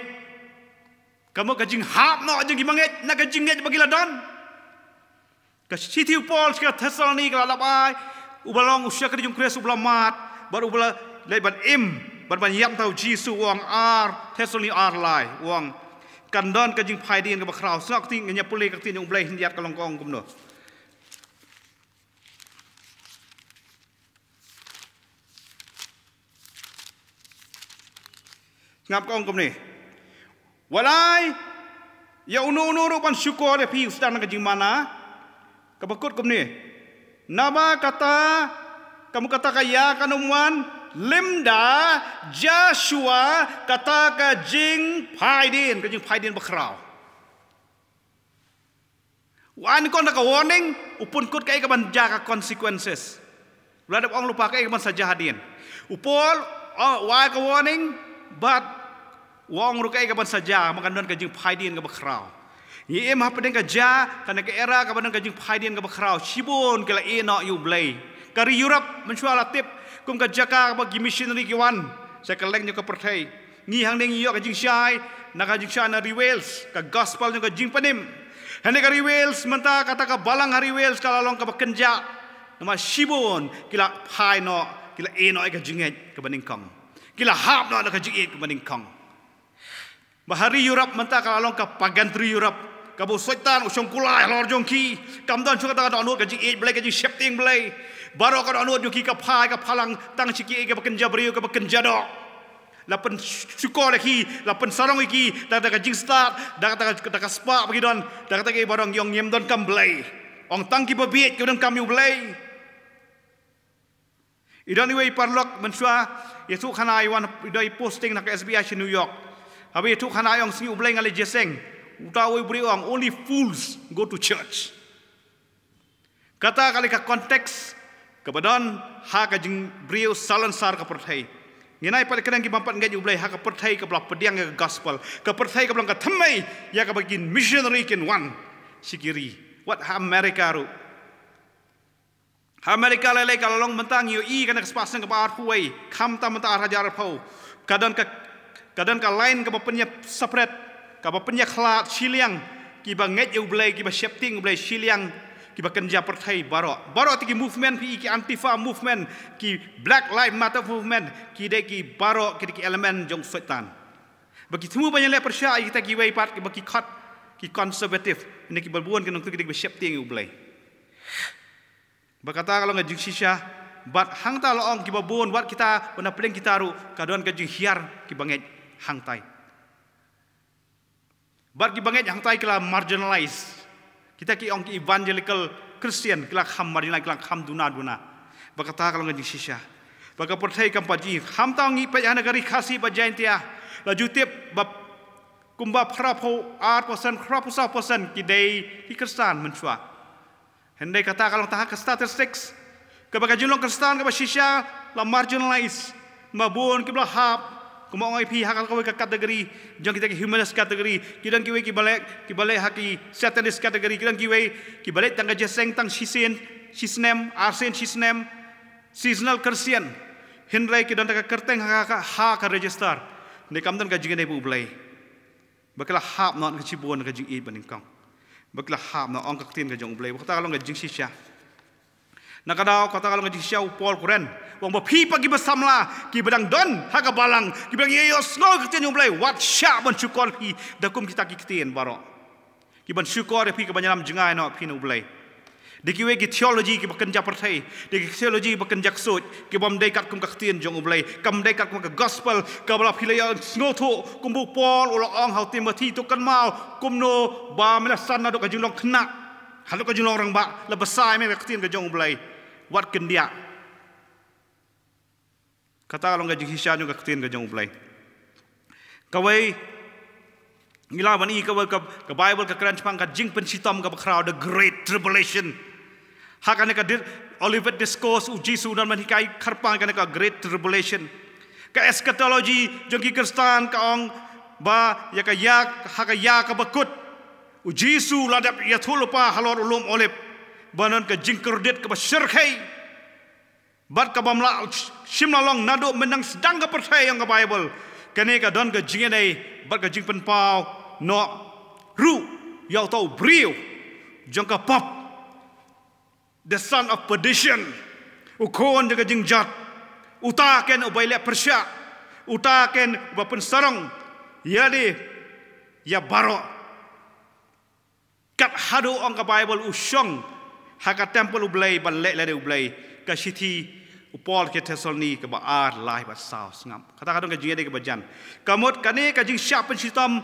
kamu kajing hap no jong kibanget na kajing nget bagila dan ka city Paul ka Thessaloniki ka labai ubalong usya ka jong kres ublamat baru ubala leban im ban yam tau Jisu wang ar Thessaloniki ar lai wang kandon kajing phaidin ka bakrau sak ting nya pulih ka tin jong blai hindiat ka longkong kumno ngap kong kom ni walai ya unu pan syukur ya pi ustaz nang kajing mana kabakut kom ni naba kata kamu kata kaya kanumuan limda Joshua kata kajing phaidin bakrau wan kon ka warning upun kut kai ka ban jaga consequences ladap ong lupa kai ka ban sajahadin upol wa ka warning but wong rukai kapan saja makan don kajing phaidin ka bakrau ye em ha pedeng ka ja kana ka era ka ban kajing phaidin ka bakrau sibon kala eno yu blai kari Europe mensuala tip kum ka jaka ka bagi missionary ki wan sa kaleng nyo ka perthai ngi hang deng yo kajing syai na kajing syai na riwels ka gospel nyo kajing panim hane ka riwels menta kata ka balang hari wels kala long ka bakenja nama sibon kila phai no kila eno ka jinget ka baning kong kila hap no ka jing ka baning kong bahari Europe menta kala long ka pagantri Europe ka bo soitan usong kulai lor jongki kamdan suka ta no ka jing blai ka jing shifting blai baro ka no jongki ka phai ka phalang tang chiki ka bakenja brio ka bakenja do lapen syukur lagi lapen sarong iki da ka jing start da ka spa bagi don da ka ke barang yong yem don kam blai ong tang ki babiet ka don kam yu blai idan iwe parlok mensua yesu khana iwan idai posting nak SBI New York abi yesu khana yong sing ublai ngali jeseng utawi briong only fools go to church kata kali ka konteks kebadan ha ka jing brio salansar ka perthai nginai pada kadang ki bampat ngai ublai ha ka perthai ka bla pediang ka gospel ka perthai ka blang ka thamai ya ka bagin missionary kin one sikiri what America ru Amerika lele kalau long mentang yo i kana kespasan ke bar huai kham ta menta rajar phau kadang ka lain ka bapenya separate ka bapenya khlat siliang ki ba nget yo blai ki ba shifting blai siliang ki ba kenja perthai baro ti movement ki antifa movement ki black lives matter movement ki de ki baro ki elemen jong setan bagi semua banyak le persya kita ki wei pat ki ba ki khat ki conservative ini ki balbuan kan ki ba shifting yo blai berkata kalau ngajing sisya bat hang ta loong ki babon wat kita bena pedeng kita ru kaduan kajing hiar ki banget hang tai bat ki banget hang tai kala marginalized kita ki ong ki evangelical Christian kala kham marginal kala kham duna berkata kalau ngajing sisya baka perthai kam paji ham ta ngi pe negari khasi ba jaintia la jutip bab kumba phrapo 8% khrapo 1% ki dei ki Kristen mensua hendai kata kalau tahak statistics kebaga julong Kristen keba sisya la marginalized mabun kibla hap Kemau ngai pi hakal kau ke kategori jong kita ke humanist kategori kita kiwe ki balik haki satanist kategori kita kiwe ki balik tangga jeseng tang shisnem arsen shisnem seasonal Christian Henry kita tangga kerteng ha ka register ne kamdan ka jingene bu blai bakla hap non ka cibon ka jing i baningkang bakla hap no ong ka tin ka jong blai kata kalau ka jing sisya nakadao kata kalau ka jing sisya Paul Quran wong ba pi pagi besamla ki bedang don ha ka balang ki bedang yos ngol ka tin jong blai wat sya ban syukor pi dakum kita ki tin baro ki ban syukor pi ka banyalam jengai no pi no blai dikiwe ki theology ki bakan japerthai dik theology bakan jaksut ki bom dei kat kum ka tin jong blai kam dei kat kum ka gospel ka bala philaya snotho kum bu Paul ulo ong hau Timothy to kan mau kum no ba melasan na do ka jinglong khna halu ka jinglong rang ba la besai me ka tin ka jong blai wat ken dia kata long ka jing hisya jong ka tin ka jong blai kawai ngila bani ka Bible ka kran chpang ka jing pensitam ka crowd the great tribulation hakane ka Olivet discourse u Jesu dan man hikai kharpang ka great tribulation ka eschatology jong ki Kristan ka ong ba ya ka bakut u Jesu ladap ya thulupa halor ulum olip banon ka jing kredit ka syirkai bat ka bamla shimna long nado menang sedang ka percaya yang ka Bible kane ka don ka jing nei bat ka jing pen pau no ru yau tau brio jong ka pop the son of perdition ukon jaga jing jat utaken ubaile persya utaken ubapen sarong yadi ya baro kat hadu ong ka Bible usyong haka temple ublai ban le le ublai ka city upol ke Thessaloni ke ba ar lai ba sao ngam kata kadang ka jing de ke bajan kamot kane ka jing syap pen sitam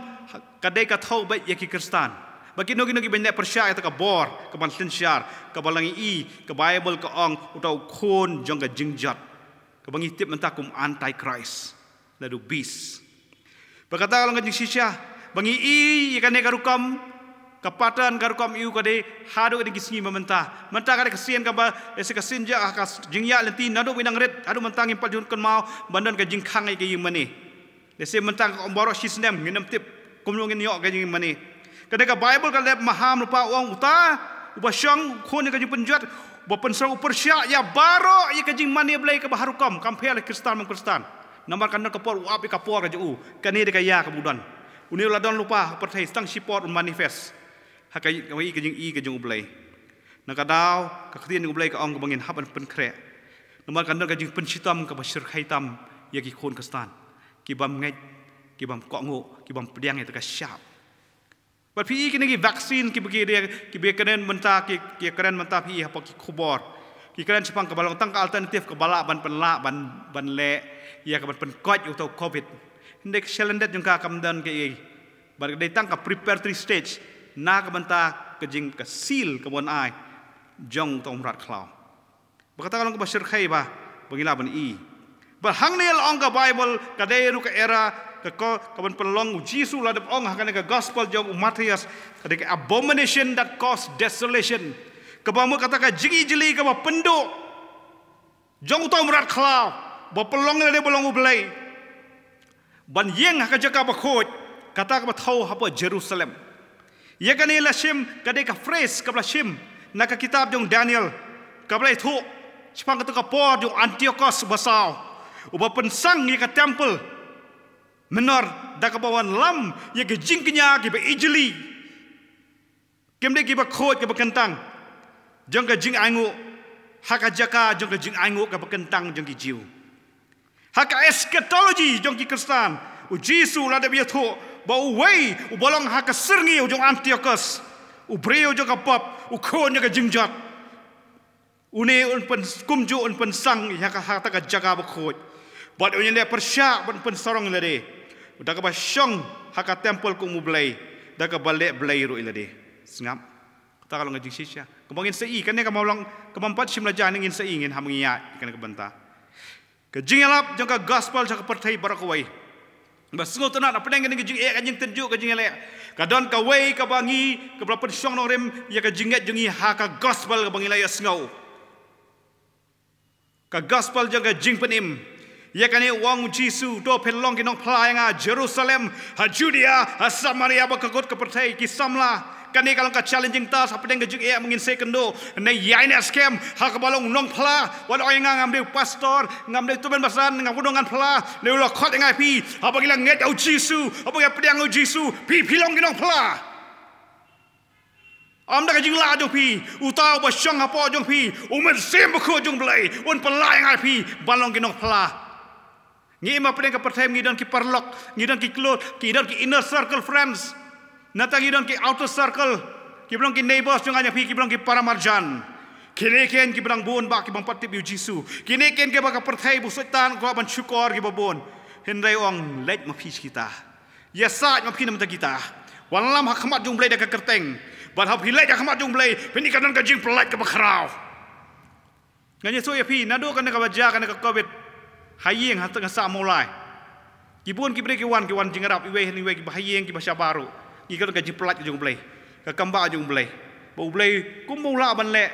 ka de ka thau ba ya ki Kristan bagi nogi banyak persya ka bor ka ban syar ka balangi i ka Bible ka ong utau khon jong ka jingjat ka bangi tip mentakum anti Christ lalu beast berkata kalau ka jing sisya bangi i ikane ka rukam kapatan ka rukam iu ka de hadu de gisni mentah ka de kesian ka ba ese ka sinja ka jingya lenti nadu winang red adu mentang impal jun kan mau bandan ka jingkhang ai ka yim mani ese mentang ka omboro sisnem nginam tip kumlungin yo ka jing mani kadang Bible kalau maham lupa uang uta ubasyang khon ka jing penjat ba pensang persya ya baro ya ka jing mani blai ka baharukam kampel Kristan mengkristan namar kan ka por uap ka por ka ju kani de ka ya ka budan uni ladon lupa perthai stang sipot manifest hakai ka jing i ka jing blai nakadau ka khtin blai ka ong ka bangin haban pen kre namar kan ka jing pensitam ka basyir khaitam ya ki khon Kristan ki bam ngai ki bam ko ngo ki bam pediang itu ka syap but pi kini ki vaksin ki bagi dia ki be keren mentah ki keren mentah pi apa ki khubor ki keren sepang ke balong tang ka alternatif ke bala ban penla ban le ya ke ban pen koj utau covid ndek selendet jung ka kamdan ke bar dei tang ka preparatory stage na ka mentah ke jing ka seal ke bon ai jong tong rat klau berkata kalau ke basyir khai ba bangila ban i bar hang nil ong ka Bible ka dei ru ka era kaban pelong Jesu ladap ong hakane ka gospel jong Matius kadek abomination that cause desolation kabamu kata ka jigi jeli ka ba penduk jong utau merat klau ba pelong le bolong ublai ban yeng ka jaka ba khoj kata ka ba thau hapa Jerusalem ya kane la shim kadek ka phrase ka bla shim na ka kitab jong Daniel ka bla thu chpang ka por jong Antiochus basau uba pensang ya ka temple menor da kabawan lam ya ke jingknya ke ba ijli kemde ke ba khot ke ba kentang jong ka jing aingu haka jaka jong ka jing aingu ka ba kentang jong ki jiu haka eschatology jong ki Kristan u Jesu la da biya tho ba u wei u bolong haka serngi jong Antiochus u breo jong ka pop u khon ka jingjat une un pen kumju un pen sang ya ka hata ka jaka ba khot bot un le persya ban pen sorong le de da ka ba syong haka temple ku mublai da ka bale blai ru ilade sngap ta kalau ngajing sisya kemangin sei kan ne ka maulang kemampat sim la janing in sei ngin hamangia kan ka banta ke jingalap jong ka gospel jong ka perthai barakawai ba sngo tana na pedang ngin jing e ka jing tenju ka jing le ka don ka wei ka bangi ka brapen syong no rem ya ka jinget jongi haka gospel ka bangi la ya sngo ka gospel jong ka jing penim Ya kan wang Jisu do pelong ki nong plai nga Jerusalem, ha Judea, ha Samaria ba kagot ka pertai ki samla. Kani kalau ka challenging ta sa pedeng gejek ya mengin sekendo na yaina scam ha ka balong nong pla wan oi nga ngamde pastor ngamde tu ben basan ngamudongan pla le lo khot ngai pi ha bagila nget au Jisu ha bagi pedang au Jisu pi pilong ki nong pla. Am da jing la jong pi utau ba syang ha po jong pi umen sem ba ko jong blai un pelai ngai pi balong ki nong pla. Ngi ma pedang ka pertai ngidan ki parlok ngidan ki klot ngidan ki inner circle friends nata ngidan ki outer circle ki belong ki neighbors jong anya pi ki belong ki para marjan kini ken ki belong bon ba ki bang patip yu Jisu kini ken ke ba ka pertai bu setan ko ban syukur ki babon hendai ong let ma pi kita ya sa ma pi nam ta kita wan lam ha khamat jong blai da ka kerteng ban ha pi let da khamat jong blai peni kanan ka jing pelat ka bakrau nganya so ya pi nado kan ka baja kan ka covid hayeng ha tengah sa mulai kibun kibre ki wan jing arab iwe ki hayeng ki bahasa baru ki ka ji pelat jong blai ka kamba jong blai bo blai kum mula ban le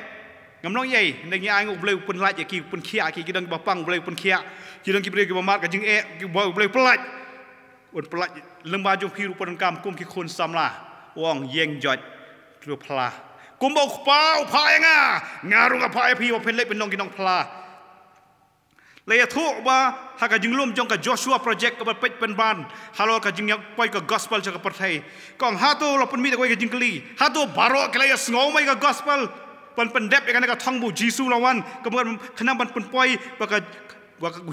ngamnong yai ndeng ai ngok blai pun lat ki pun khia ki dang bapang blai pun khia ki dang kibre ki bamat ka jing ki bo blai pelat un pelat lemba jong ki rupan kam kum ki khun samla wong yeng jot tu pla kum bo pau phai nga ngarung a phai pi bo pen le pen nong ki nong pla Laya thuk ba haka jinglum jong ka Joshua project ka pet pen ban halo ka jing yak poi ka gospel cha ka perthai kong hatu lo pun mi ka koi ka jingkli hatu baro ka laya sngo mai ka gospel pan pendep ka thong bu Jisu lawan kemudian kena pan pun poi ba ka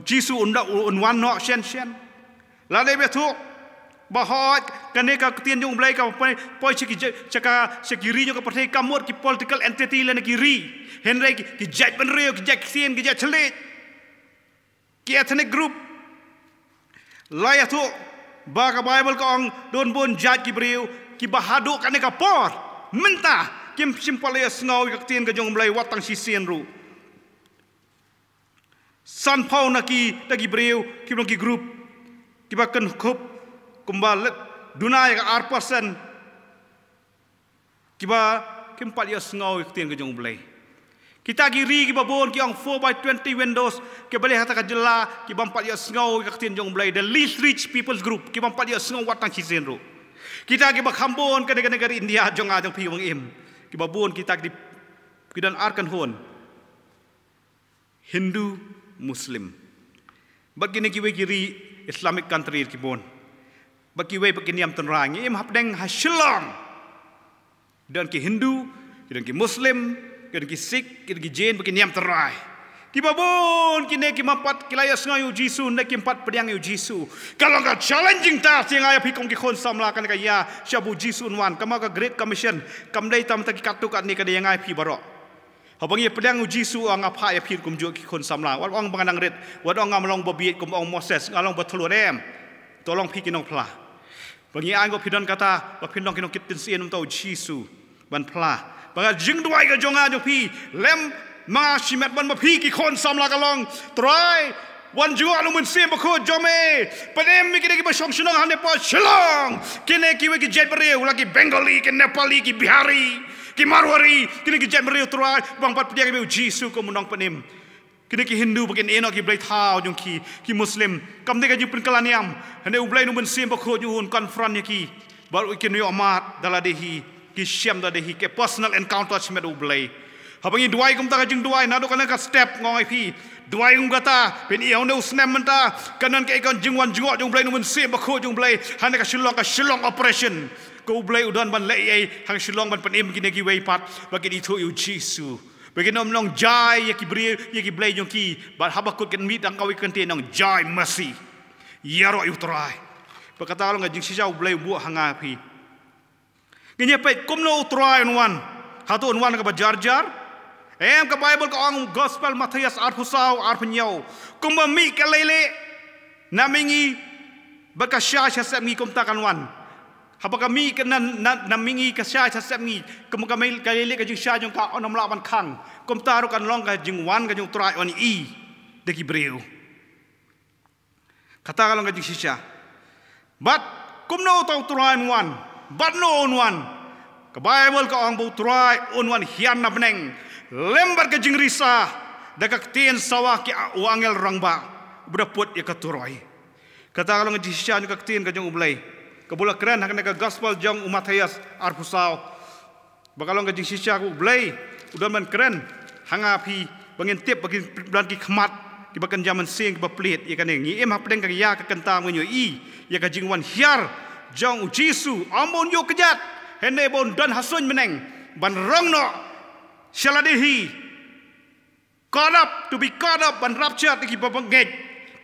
Jisu unda unwan no shen la de be thuk ba hot kane ka tien jong blai ka poi chikiri jong ka perthai kamot ki political entity le ki ri henry ki jaj ban reo ki jaj sien ki jaj chlet ki ethnic group laya tu ba ka Bible ka ong don bon jat ki breu ki bahadu kan ka por menta kim simple ya snau ka tien ka jong blai watang si sien ru san pau na ki tagi breu ki blong ki group ki ba kan khop kumbal dunai ka R% ki ba kim pat ya snau ka tien ka jong blai kita giri ki babon ki ang 4x20 windows ke boleh hata ka jela ki bampat ya sngo ka tin jong blai the least rich people's group ki bampat ya sngo watang chisen ro kita ki bakhambon ka negara India jong ajang pi wang im ki babon kita ki dan arkan hon Hindu Muslim bagini ki we giri Islamic country ki bon bagi we bagini am tenrang im hapdeng hasilong dan ki Hindu dan ki Muslim ki Sikh ki Jain bagi niam terai ki babon ki ne ki mampat ki layas ngayu Jisu ne ki empat pedang yu Jisu kalau ka challenging ta sing aya pikong ki khon samla kan ka ya shabu Jisu wan kama ka great commission kam dai tam ta ki katuk ni ka de ngai pi baro habangi pedang yu Jisu ang apa ya pi kum jo ki khon samla wat ong banganang ret wat ong ngamlong bobiet kum ong Moses ngalong batlu rem tolong pi ki nong pla bagi ang go pidon kata ba pindong ki nong kitin sien um tau Jisu ban pla Banga jing duai ka jonga jo pi lem ma shimet ban ma pi ki khon samla ka long try wan ju alu mun sim ba ko jome padem mi ki ba shong shunong hande po shilong kine ki we ki jet bare lagi Bengali ki Nepali ki Bihari ki Marwari kine ki jet bare try bang pat dia ki Jisu ko munong panim kine ki Hindu bakin eno ki blai thao jong ki Muslim kam de ka ju pun kalaniam hande u blai nu mun sim ba ko ju hun confront ki baru ki yo amat daladehi ki syam da dehi ke personal encounter chmet ublai habangi duai kum ta jing duai nado kana ka step ngai pi duai kum kata pen iau ne usnem menta kanan ke kon jingwan jingo jong blai nun se ba kho jong blai han ka shilong operation ko blai udan ban le ai hang shilong ban panim ki ne ki wei pat ba ki di thu yu Jisu bagi nom long jai ya ki bri ya ki blai jong ki ba habakut ken mit ang kawi kan te nong jai mercy yaro yu trai ba kata lo ngajing sisa blai bu hanga pi Gini pe kumno utrai unwan hatu unwan ka bajar-jar ka Bible ka ang gospel Matias arpusau arpenyau kumba mi ka lele namingi baka sya sep mi kum takan wan haba kami kana namingi ka sya sep mi kum ka mai ka lele ka jing sya jong ka onom la ban khang kum taru kan long ka jing wan ka jong trai on i de ki breu kata kalong ka jing sya but kumno utrai unwan but no unwan ka Bible ka ang butrai unwan hian na beneng lembar ka jingrisa daga tien sawa ki uangel rangba beraput ya keturoi. Kata kalau ngaji sisya juga ketin ke jong ublay. Kebula keren hak nega gospel jong Matius arpusau. Bakal ngaji sisya ku ublay. Udah man keren hanga pi bangin tip bagi bulan ki kemat ki bakan zaman sing ki baplit ya kan ngi em hapdeng ka ya ka kentang menyo I ya ka jingwan hiar jong Jisu amun yo kejat hene bon dan hasun meneng ban rongno syaladehi caught up to be caught up ban rapture ki babangget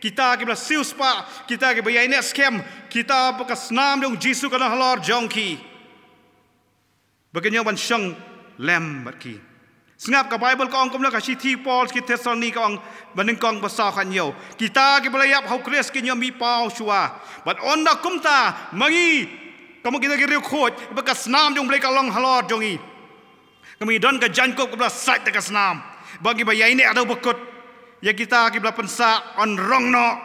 kita ki bla sius pa kita ki bayai ne scam kita bekas nam jong Jisu kana halor jong ki baganya ban syang lem bat ki Sengap ke Bible kong kumla ka City Paul ki Thessaloni kong banding kong basa kan yo. Kita ki belayap hau kres ki nyomi pau shua. But onda kumta mangi kamu kita ki riu khot bekas nam jong blai ka long halor jongi. Kami don ka jankop ka site ka snam. Bagi bayai ni ada bekut. Ya kita ki bela pensa on rong no.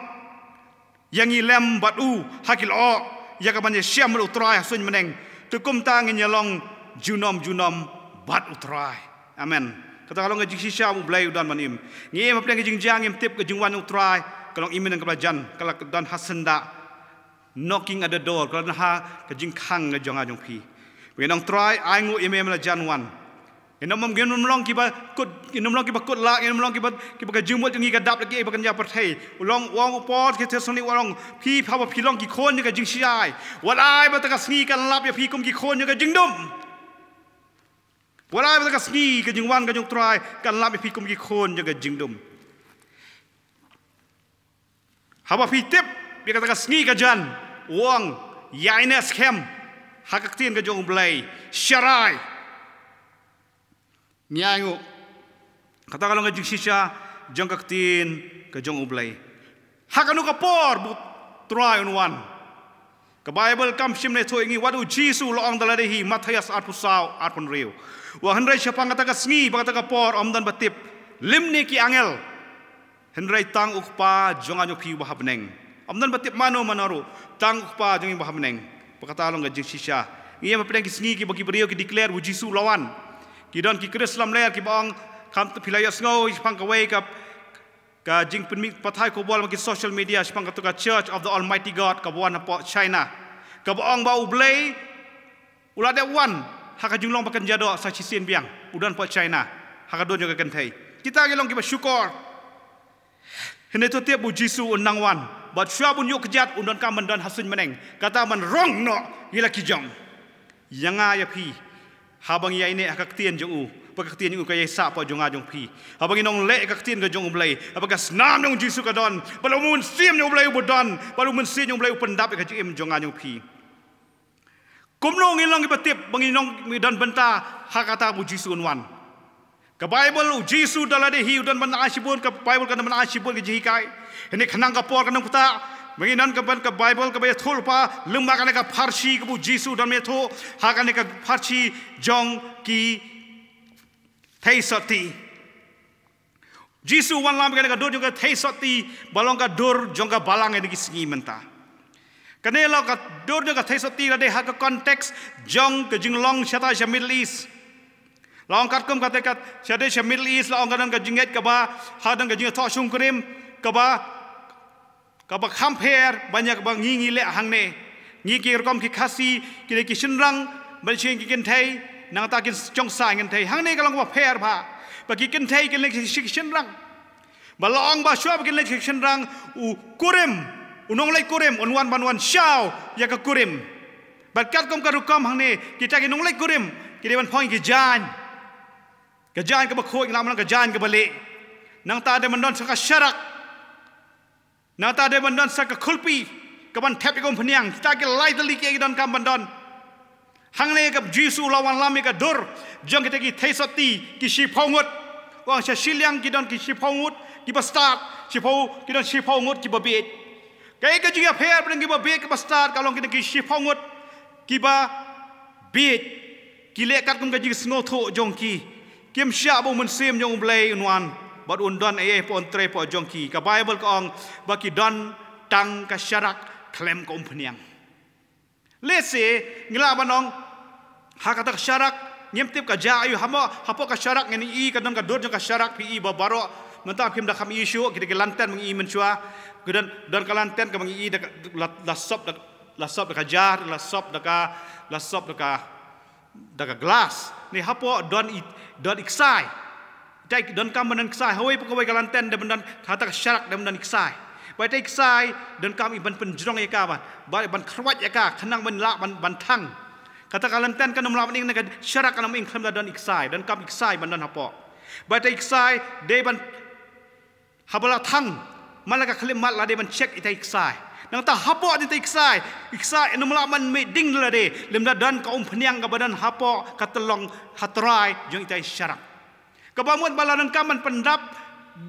Yang ilem batu hakil o ya ka banye syam utrai sun meneng. Tukum ta ngin yalong junom bat utrai. Amen. Kata kalau ngaji sisya mu belai udan manim. Ngi apa yang jing im tip ke jingwan utrai kalau imin dan kebelajan kalau dan hasenda knocking at the door kalau ha ke jing khang ke jong ajong pi. Wenang try ai ngu ime melajan wan. Inam mgen mlong kiba kut inam mlong kiba kut la inam mlong kiba ke jumut ngi ka dap lagi bakan ya perthai. Ulong wang upot ke tesoni walong pi phawa pilong ki khon ke jing siai. Wat ai ba ta ka sngi kan lap ya pi kum ki khon ke jing dum. Walai mereka segi ke jingwan ke jong try kan lap pi kum ki khon jaga jingdum. Haba pi tip bi kata segi ke jan wang yaines kem hakaktin ke jong blai syarai. Nyangu kata kalau ngajing sisa jong kaktin ke jong blai. Hakanu kapor bu try on one. Ke Bible kam sim ne thoi ngi wadu Jisu lo ong daladehi Matius arpusau arpun riu. Wah hendrai siapa kata kasngi, kata kapor omdan batip limni ki angel hendrai tang ukpa jonganyo pi bahabneng omdan batip mano manaru tang ukpa jongi bahabneng pakata along gajing sisya ngia mapedeng ki sngi ki bagi beriau ki declare wu Jisu lawan ki don ki Krislam ler ki bang kam tu pilayas ngau pang kawai kap ka jing penmi pathai ko bol ki social media pang ka Church of the Almighty God ka buan po China ka bang ba ublei ulade one haka junglong pakan jado sa chisin biang udan po China haka don juga kentai kita gelong ki bersyukur hene to tiap bu Jisu unang wan bat syabun yo kejat undan kam dan hasun meneng kata man rong no gila kijong yanga ya pi habang ya ini haka ktien jong u pakaktian yung kaya sa po jong ajong pi habang inong le kaktien ga jong ublay apaka snam ng Jisu ka don palumun sim yung ublay ubodon palumun sim yung ublay upandap ka jim jong ajong pi kumnong ilang ibatip banginong dan benta hakata bu Jisu unwan. Ke Bible Jisu daladehi dan man asibun ke Bible kan man asibun ke jihikai. Ini kenang kapor kanang puta banginan ke Bible ke bayat pa lemba kan ke Parsi ke bu Jisu dan meto hakan ke Parsi jong ki Theisati. Jisu wan lam kan ke dor jong ke Theisati balong ke dor jong ke balang ini kisngi mentah. Kanela ka dor jaga Theisati la de hak konteks jong ke jinglong syata Middle East. Long kat kum kata kat syade Middle East la ong kadang ka jinget ka ba hadang ka jinget tho sung krim ka ba compare banyak ba ngi le hang ne ngi ki kom ki khasi ki le ki shinrang ban ching ki ken thai nang ta kin jong sa ngen thai hang ne ka long ba pair ba ki ken thai ki le ki shinrang ba long ba shwa ki le ki shinrang u kurim unong lai kurim unwan banwan syau ya ka kurim berkat kom ka rukom hang ne kita ki nong lai kurim ki dewan point ki jan ka ba khoi lam ka jan ka bale nang ta de mandon sa ka syarak nang ta de mandon sa ka khulpi ka ban thep kom phniang kita ki lai dali ki don kam bandon hang ne ka Jisu lawan lam ka dur jong kita ki Theisati ki shi phongut wang sha shiliang ki don ki shi phongut ki ba start shi phau ki don shi phongut ki ba bet kaya ka juga fair pada kita bet ke start kalau kita kisi pangut kita bet kile kat kum ka juga snotho jongki kim sya bo munsim jong blai unwan bad undon po entre po jongki ka Bible ka ong baki don tang ka syarak klem ko umpniang lese ngila banong hakata syarak nyemtip ka ja ayu hapo ka syarak ngeni I ka don ka dor jong ka syarak pi I babaro mentah kim dah kami isu kita lantan mengi mencua dan kalantan kami mengi lasop dekat jar lasop dekat gelas ni hapo don iksai dai don kam dan iksai hoi pokoi kalantan dan kata syarak dan iksai bai dai iksai dan kami ban penjrong ya ka ban khwat ya ka khanang ban la ban thang kata kalantan kan melawan ing dengan syarak kan ing kham dan iksai dan kam iksai ban dan hapo bai dai iksai de ban habala thang malaka khalimat la de ban check ita iksai nang ta hapo di iksai enu melawan meeting la de lemda dan kaum peniang ka badan hapo katelong hatrai jong ita syarak kebamuan bala dan kaman pendap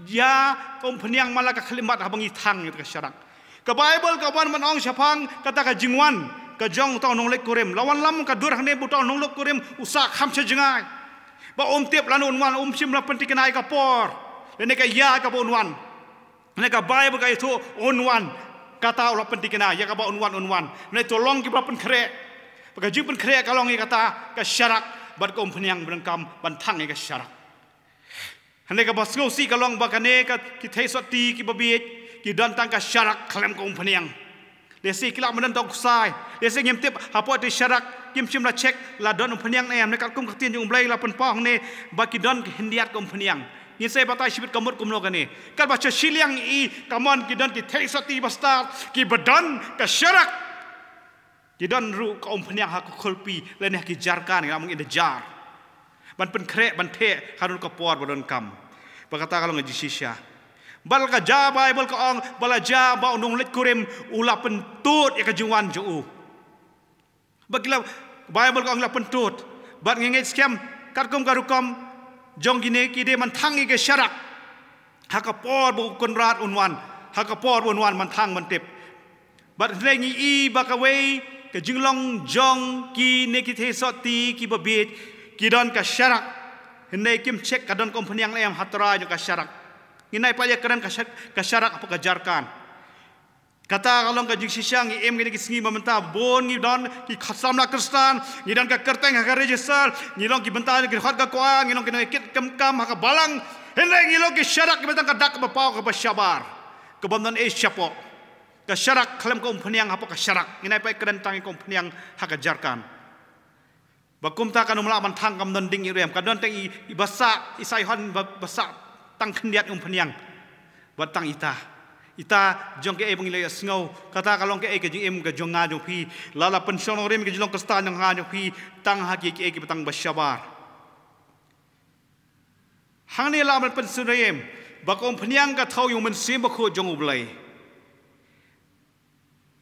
ya kaum peniang malaka khalimat habangi thang itu syarak ke Bible kawan manong syapang kata ka jingwan ka jong tau nong lek kurim lawan lam ka dur hne butau nong lek kurim usak kham jengai ba tiap lanu unwan sim la pentikenai ka por lene ka ya ka unwan lene ka Bible ka itu unwan kata la pentikena ya ka ba unwan ne tolong ki ba pen kre ka jing pen kre kalong ni kata ka syarak bat kaum peniang berengkam bantang ka syarak hne ka bas ngosi kalong ba kane ka ki thai soti ki babit ki dan tang ka syarak kalem kaum peniang lesi kila menan tong kusai lesi ngem tip hapo ti syarak kim sim la check la don peniang ne am ne ka kum khatien jong blai la pen pong ne ba ki don ki hindiat kaum peniang ni saya batai sibit kamut kumlo kane kan baca siliang i kamon ki don ki thai soti basta ki badan ka syarak ki don ru kaum peniang ha ko khulpi le ne ki jarkan ngam in jar ban pen kre ban the harun ka por bodon kam bakata kalau ngaji sisya bal ka ja Bible ka ong bala ja ba unong let kurim ula pentut ya ka juwan ju bagila Bible ka ong la pentut bat ngenge scam karkum karukom jong gine ki de man thangi ke syarak hakapor bu konrat unwan hakapor unwan man thang man tip bat rengi i bakawei ke jinglong jong ki ne ki the soti ki babit ki don ka syarak hene kim check ka don kompani yang em hatra jo ka syarak nginai pa ya keren ka syarak apa kajarkan kata kalau ka jing sisyang em gini ki singi mamenta bon ngi don ki khasam la kristan ngi don ka kerteng ha register ngi long ki benta ki khat ka kwa ngi long ki kit kam ha ka balang hene ngi long ki syarak ki benta ka dak ba pau ka basyabar ke bandan e syapo ka syarak kalem ko peniang apa ka syarak nginai pa keren tang ko peniang ha kajarkan bakum ta kan umla man thang kam don ding irem ka don teng i basa isai hon basa tang khendiat peniang batang ita jong ke ebong ilay asngaw kata kalong ke ke jing em ke jong nga jong pi lala pensyon rem ke jong kastan jong nga jong pi tang haki ke batang basyabar hang ni laman pensyon rem bakong peniang ka thau yung mensim bako jong ublay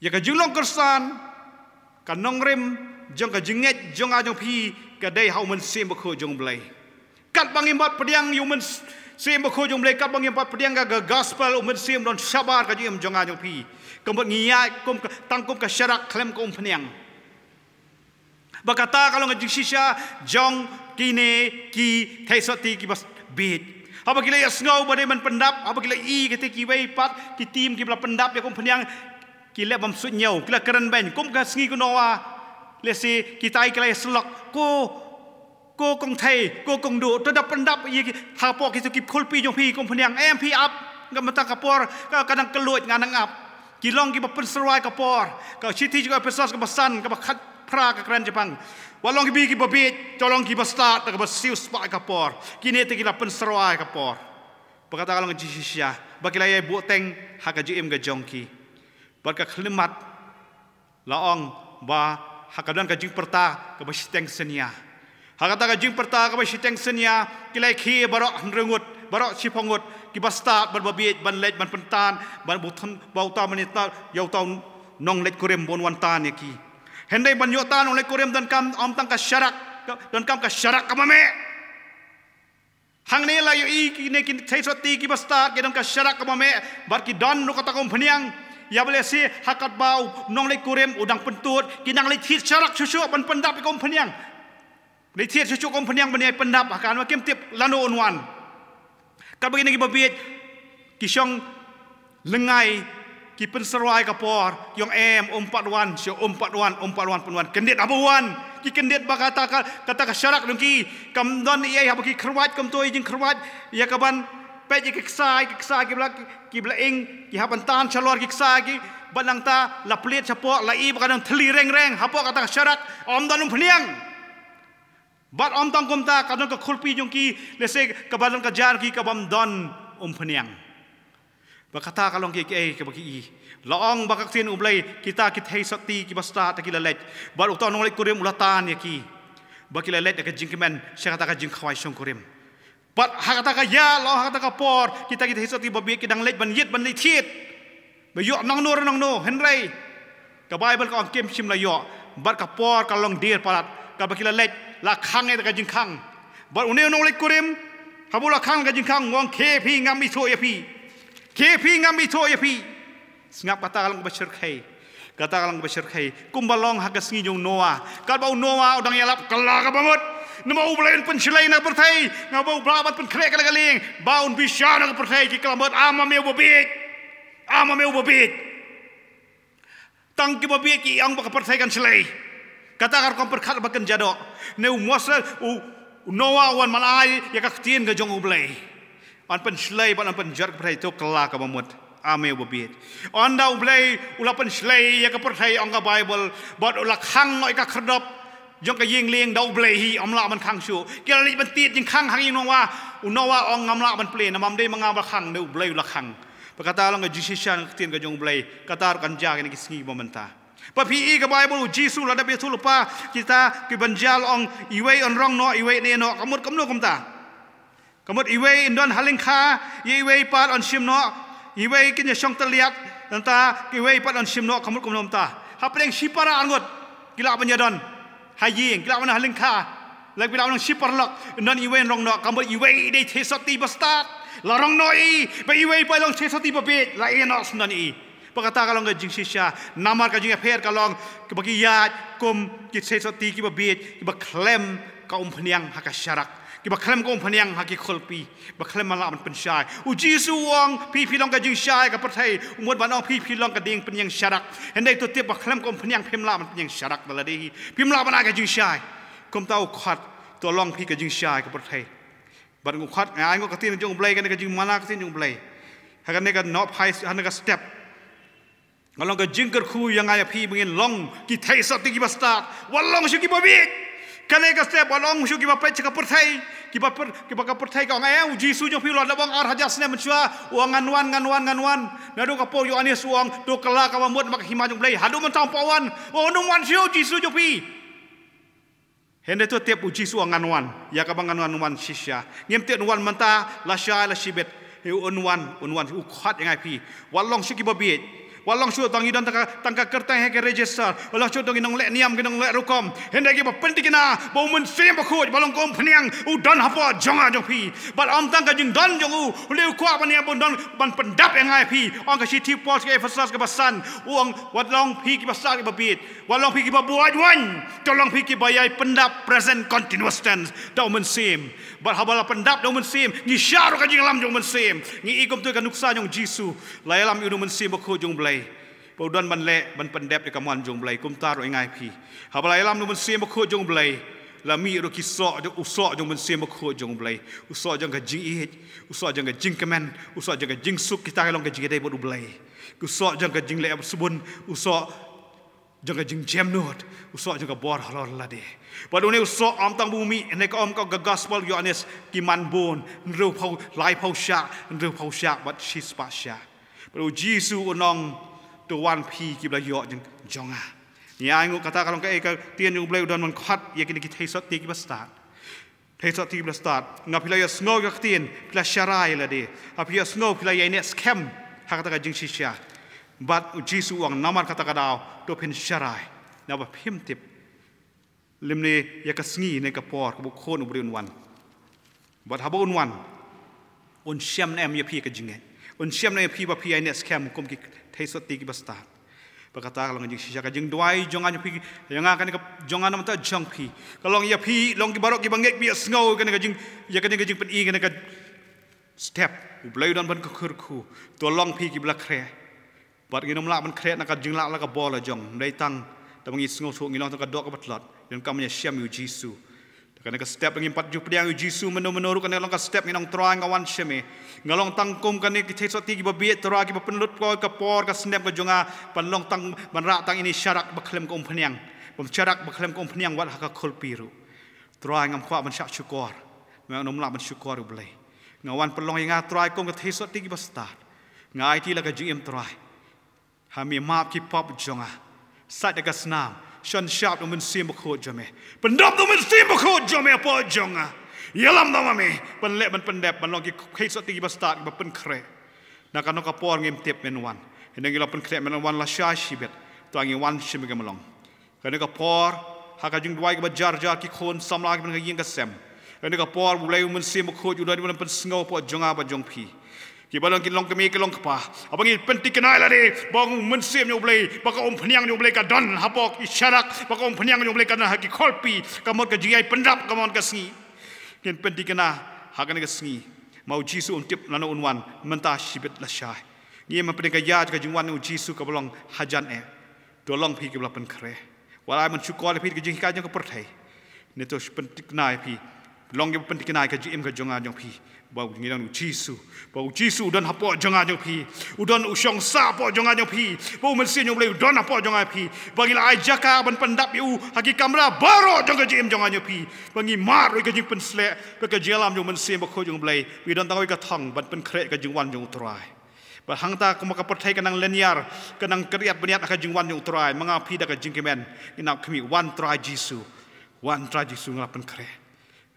ya ke jong kastan kanong rem jong ka jinget jong nga jong pi ka day hau mensim bako jong ublay kat bangimat pediang yung sim bako jong blai kat bang empat pediang ga gospel umat sim don sabar ka jim jong ajong pi kembot ngiya kum tangkum ka syarak klem ko peniang bakata kalau ngajing sisya jong kine ki thaisoti ki bas bit apa kila yasngau bade man pendap apa kila i kete ki wei pat ki tim ki bla pendap ya kum peniang ki le bam su nyau kila keren ben kum ka sngi ku nowa lesi kitai kila slok ko kong thai ko kong du to da pendap yi ha po ki su ki khulpi jong pi kong peniang em pi up ngam mata kapor ka kadang kelut nganang up ki long ki ba pen serwai kapor ka chiti juga pesas ka basan ka ba khat pra ka kran Jepang walong ki bi ki ba bit tolong ki ba start ka ba siu spa kapor kini te ki la pen serwai kapor bakata kalong ji sisya bakila ye bu teng ha ka ji em ga jongki bak ka khlimat laong ba ha ka dan ka jing perta ka ba siteng senia hakata ka jing perta ka ba siteng senia kilai khi barok rengut barok sipongut ki basta ban babit ban let ban pentan ban buton bauta manita yau tau nong let kurem bon wantan ya ki hendai ban yota nong let kurem dan kam om tang ka syarak dan kam ka syarak kamame hang ne la yu i ki ne ki thaisoti ki basta ki dan ka syarak kamame bar ki don no kata kom phaniang ya boleh si hakat bau nong let kurem udang pentut ki nang let hit syarak susu ban pendap ki kom phaniang le tiet susu kom phaniang ban pendap akan kem tip lanu onwan ka begini ki babit ki syong lengai ki penserwai kapor yang M41 sio M41 penwan kendet abuan ki kendet bakata kata ka syarak dengki kam don ia ha bagi kerwat kam toi jing kerwat ya kaban pe je kiksa kibla ing ki haban tan chalor kiksa ki banang ta la plet chapo la i bakadang thli reng hapo kata syarat om danum phniang bat om tang kum ta kadang ka khulpi jong ki lese kabalang ka jar ki kabam don phniang bakata kalong ki ke baki i laong bakak tin ublai kita hei sakti ki basta ta ki la let bat uton nolek kurim ulatan ya ki baki la let ka jingkemen syakata ka jing khawai song kurim bat hakata ka ya lo hakata ka por kita hei sakti babi kidang let ban yit ban le thiet ba yo nang no henrei ka bible ka kem sim la yo bat ka por ka long dir parat ka baki la let la khang e ka jing khang bat une nolek kurim habula khang ka jing khang ngong ke phi ngam mi so ya phi kepi ngami to yapi sngap kata kalang bashir khai kumbalong hagas ngi jong noa kal bau noa udang yalap kala ka bamut nama ublain pen silai na perthai ngabau blabat pen krek kala galing baun bisyana ka perthai ki kalamot ama meu babit tang ki babit ki ang baka perthai kan silai kata kar kom perkhat bakan jado neu mosel noa wan malai ya ka tien ga jong ublai an pen slay ban an pen jar perthai to kala ka bamut ame babit onda ublai ula pen slay ya ka perthai ong ka bible bot ula khang noi ka khrdop jong ka ying ling dau blai hi amla man khang su kila li ban tiet jing khang hang nowa unowa ong ngamla ban ple namam de manga ba khang ne ublai ula khang pakata lang ga jisishan tien ka jong blai katar kan ja ni kisngi momenta papi ka bible jisu la da be tu lupa kita ki banjal ong iwei on rong no iwei ne no kamut kamlo kamta kamut iwei indon halingkha iwei pat on sim no iwei kinya shong taliat nanta iwei pat on sim no kamut kamlo ta hapreng sipara angot kila banyadon haying kila mana halingkha lag bila on siparlok non iwei rong no kamut iwei de thesati bastat la rong no i ba iwei pa long thesati babet la eno sunan i pakata kalong ga jing sisha namar ka jing affair kalong ke bagi yat kum ki thesati ki babet ki ba klem ka phniang hakasyarak ki ba klem ko phniang ha ki khulpi ba klem mala man pensyai u jisu wong pi long ka jing syai ka perthai umut banong pi long ka ding penyang syarak hendai tu tip ba klem ko phniang phimla man penyang syarak daladi phimla ban ka jing syai kum tau khat to long pi ka jing syai ka perthai ban ko khat ngai ko ka tin jong blai ka jing mana ka tin jong blai ha ka ne ka no phai han ka step ngalong ka jing ker khu yang ai pi bengin long ki thai sa ti ki basta walong shu ki babit kale ka step walong shu ki ba pe ka perthai ki ba ka perthai ka ngai u jisu jong pi lo la bang ar hajas ne mchua uang nganwan na do ka po yo anis uang do kala ka mot mak hima jong blai hadu man tang pawan o nung wan shu jisu jong pi hende to tep u jisu nganwan ya ka bang nganwan shisha ngem te nwan manta la sha la shibet he unwan u khat yang ai pi walong shu ki babit walang shu tangi dan tangka kertai he ke register walang shu tangi nong le niam ke nong le rukom hende ki ba pentikina ba mun sem ba khoj balong kom phniang u dan hapa jonga jong pi but am tangka jing dan jong u le kwa ban ya bon dan ban pendap yang ai pi ong ka si ti pos ke fasas ke basan uang walang pi ki basar ke babit walang pi ki ba buat wan tolong pi ki bayai pendap present continuous tense da mun sem but habala pendap da mun sem ni syar ka jing lam jong mun sem ni ikom tu ka nuksa jong jisu la lam yu mun sem ba khoj jong blai Paudan ban le ban pendep de kaman jong blai kum tar ngai pi habalai lam no mun sem ko jong blai la mi ro ki so jo uso jong mun sem ko jong blai uso jong ga jing i uso jong ga jing kemen uso jong ga jing suk kita long ga jing dai bodu blai uso jong ga jing le subun uso jong ga jing jam not uso jong ga bor halor la de padu ne uso am tang bumi ne ka om ka gospel yohanes ki man bon ru phau lai phau sha but she's pa sha padu jisu onong to one pi ki bla yo jing jonga ni ai ngu kata kalong ka e ka tien jong blai don man khat ye ki ki thesot ti ki basta thesot ti bla start ngapila ya sngo ka tien pla sharai la de apia sngo pila ye ne scam ha kata ka jing shisha but jisu wang namar kata ka daw to pin sharai na ba phim tip limne ya ka sngi ne ka por ka bu khon ubrin wan but habon wan on sham nem ye pi ka jinge on sham ne pi ba pi ai ne scam kum ki thesot ti ki basta pakata kalong jing shisha ka jing duai jongan pi yang akan ka jongan nam ta jong pi kalong ya pi long ki barok ki bangek bi sngo kan ka jing ya kan ka jing pen i kan ka step u blai don ban ka khur khu to long pi ki bla khre bat ngi nom la ban khre na ka jing la la ka bol la jong dai tang ta bangi sngo so ngi long ta ka dok ka batlot dan ka manya syam yu jisu Karena ke step dengan 40 pediang Yesus menurut kan long ke step nginong try ngawan syeme ngalong tangkum kan ni kita soti ki babiet try ki penlut ko ke por ke snap ke jonga panlong tang manra tang ini syarak baklem ko umpeniang syarak baklem ko umpeniang wat haka khol piru try ngam khwa man syak syukur ngam nom la man syukur boleh ngawan pelong yang try ko ke kita soti ki bastar ngai ti la ka jim try hami map ki pop jonga sat de ka snam Shan sharp no men sim ko jome. Pendap no men sim ko jome apa jonga. Yalam no mame. Pen lek men pendap men long ki kai so tigi ba start ba pen kre. Na kan no ka por ngem tep men wan. Heneng ila pen kre men wan la sha shibet. To angi wan shim ke melong. Kan ka por ha ka jing dwai ba jar jar ki khon sam la ki men yin ka sem. Kan ka por bu lei men sim ko ju da men pen sngo po jonga ba jong phi. Ki balong ki long kemi ki long kapa abang i penti kenai la de bang mensim nyu blei baka peniang nyu blei ka don hapok isyarak baka peniang nyu blei ka na ki kolpi kamot ka jiai pendap kamon ka sngi kin penti kena hakan ka sngi mau jisu untip lana unwan menta shibet la syai ngi ma peni ka ya ka jingwan nu jisu ka balong hajan e dolong pi ki bla pen kre wala man syukur pi ki jing ka jong ka perthai ne to penti kenai pi long ki penti kenai ka jim ka jonga jong pi bau ngilang bau Jisu dan hapo jonga jong pi udon usyong sa po jonga jong pi bau mensin jong blei udon hapo jonga pi bagi la ajaka ban pendap yu hagi kamera baro jong jim jonga jong pi bagi mar ka jing pen slek ka jelam jong mensin ba kho jong blei wi don tangoi ka thong ban pen kre ka jing wan jong trai ba hangta ko maka perthai kanang leniar kanang kriat beniat ka jing wan jong trai manga pi da ka jing kemen inap kami wan trai Jisu ngap pen kre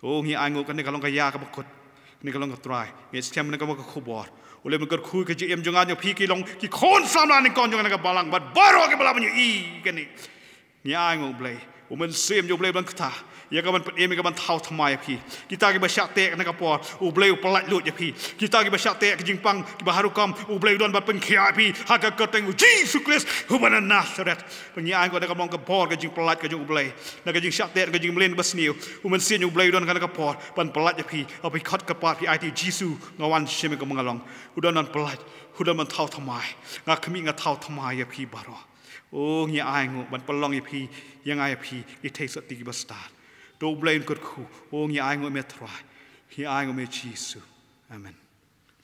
oh ngi angu kan kalong ka ya ka bakot ni kalong try ni stem ni kalong khubor ule mengker khu ke jim jonga nyo phi ki long ki khon samla ni kon jonga ka balang bat baro ke bala nyu i ke ni ai ngo blai o men sem jo blai ban kta ya ka ban em ka ban thau thamai phi kita ki ba syak te na ka por o blai o palat lut ya phi kita ki ba syak te ki jingpang ki ba harukam o blai don bat pen khia phi ha ka ka teng Jesus Christ hu ban Nazaret pengi ai ko na ka long ka por ka jing palat ka jing blai na ka jing syak te ka jing mlen ba sniu o men sin o blai don ka por ban palat ya phi o pi khot ka pat phi ai ti Jesus ngawan shim ka mangalong udon nan palat udon man thau thamai nga khmi nga thau thamai ya phi baro oh ngi ai ngo ban palong ya phi yang ai phi i take so ti ba start do blame kot khu oh ngi ai ngo me try hi ai ngo me Jesus amen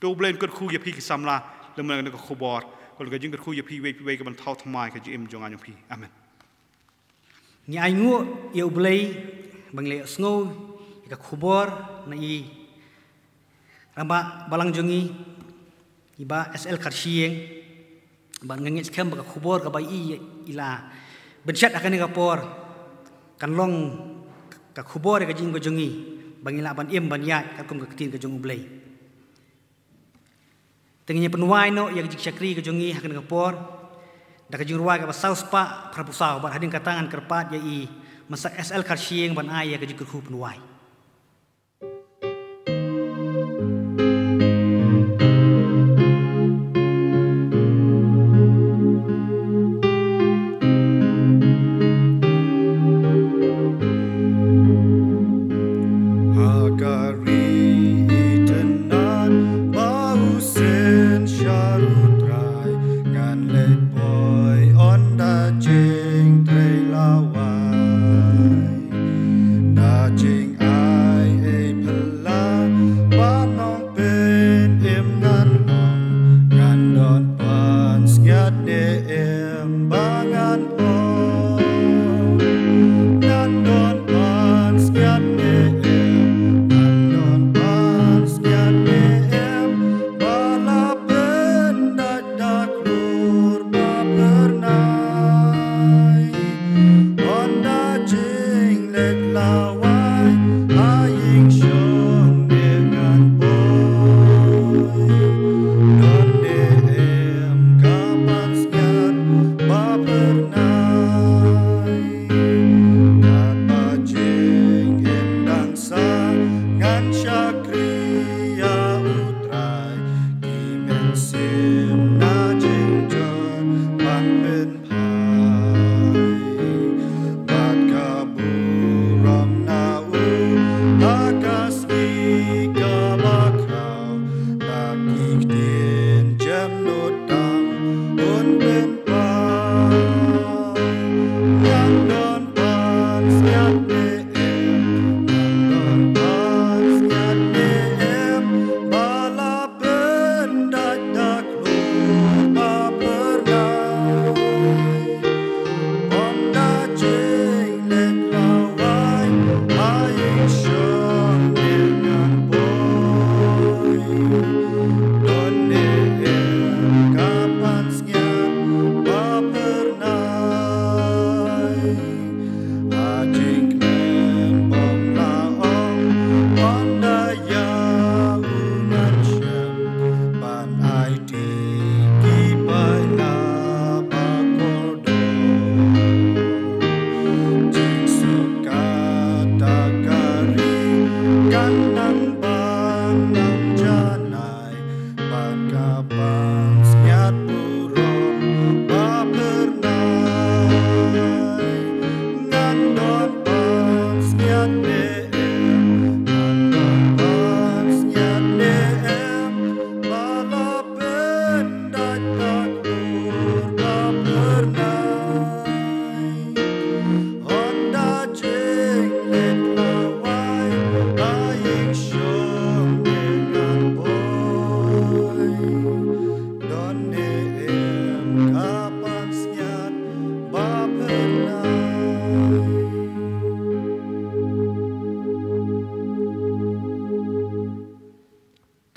do blame kot khu ya phi ki samla le man ka khobor ko ga jing kot khu ya phi we ka ban thau thamai ka jim jong an phi amen ni ai ngo ye blai bang le sngo ka khobor na i ramba balang jongi iba SL Karshieng bang ngengit kem ka khobor ka bai ila benchat akan ka por kan long ka khobor ka jing ko jongi bang ila ban ban ya ka kum ka tin ka jong blai tengnya penuai no ya jik syakri ka jongi akan ka por da ka jing ruai ka saus pa prapusau ban hading katangan kerpat ya i masa SL Karshieng ban ai ya ka jik khu penuai Jing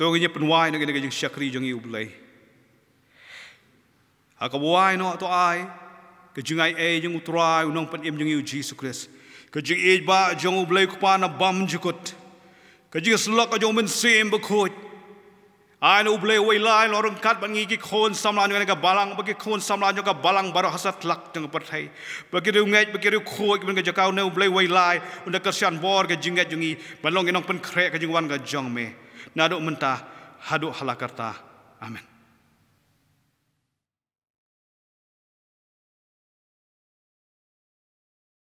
Tuh nya penwai nak jing syakri jong ublay. Akawai no to ai ke jing ai jong utrai unong pen im jong Jesus Christ. Ke jing e ba jong ublay ku pa na bam jukut. Ke jing slok jong men sim bekut. Ai no ublay wai lai lorong kat bangi ki khon samlan jong ka balang bagi khon samlan jong ka balang baro hasat lak jong perthai. Bagi ru ngai bagi ru khoi ben ka jakau no ublay wai lai unda kersian bor ke jing jong i balong inong pen krek ke jing wan ka jong me. Naduk mentah haduk halakarta. Amin.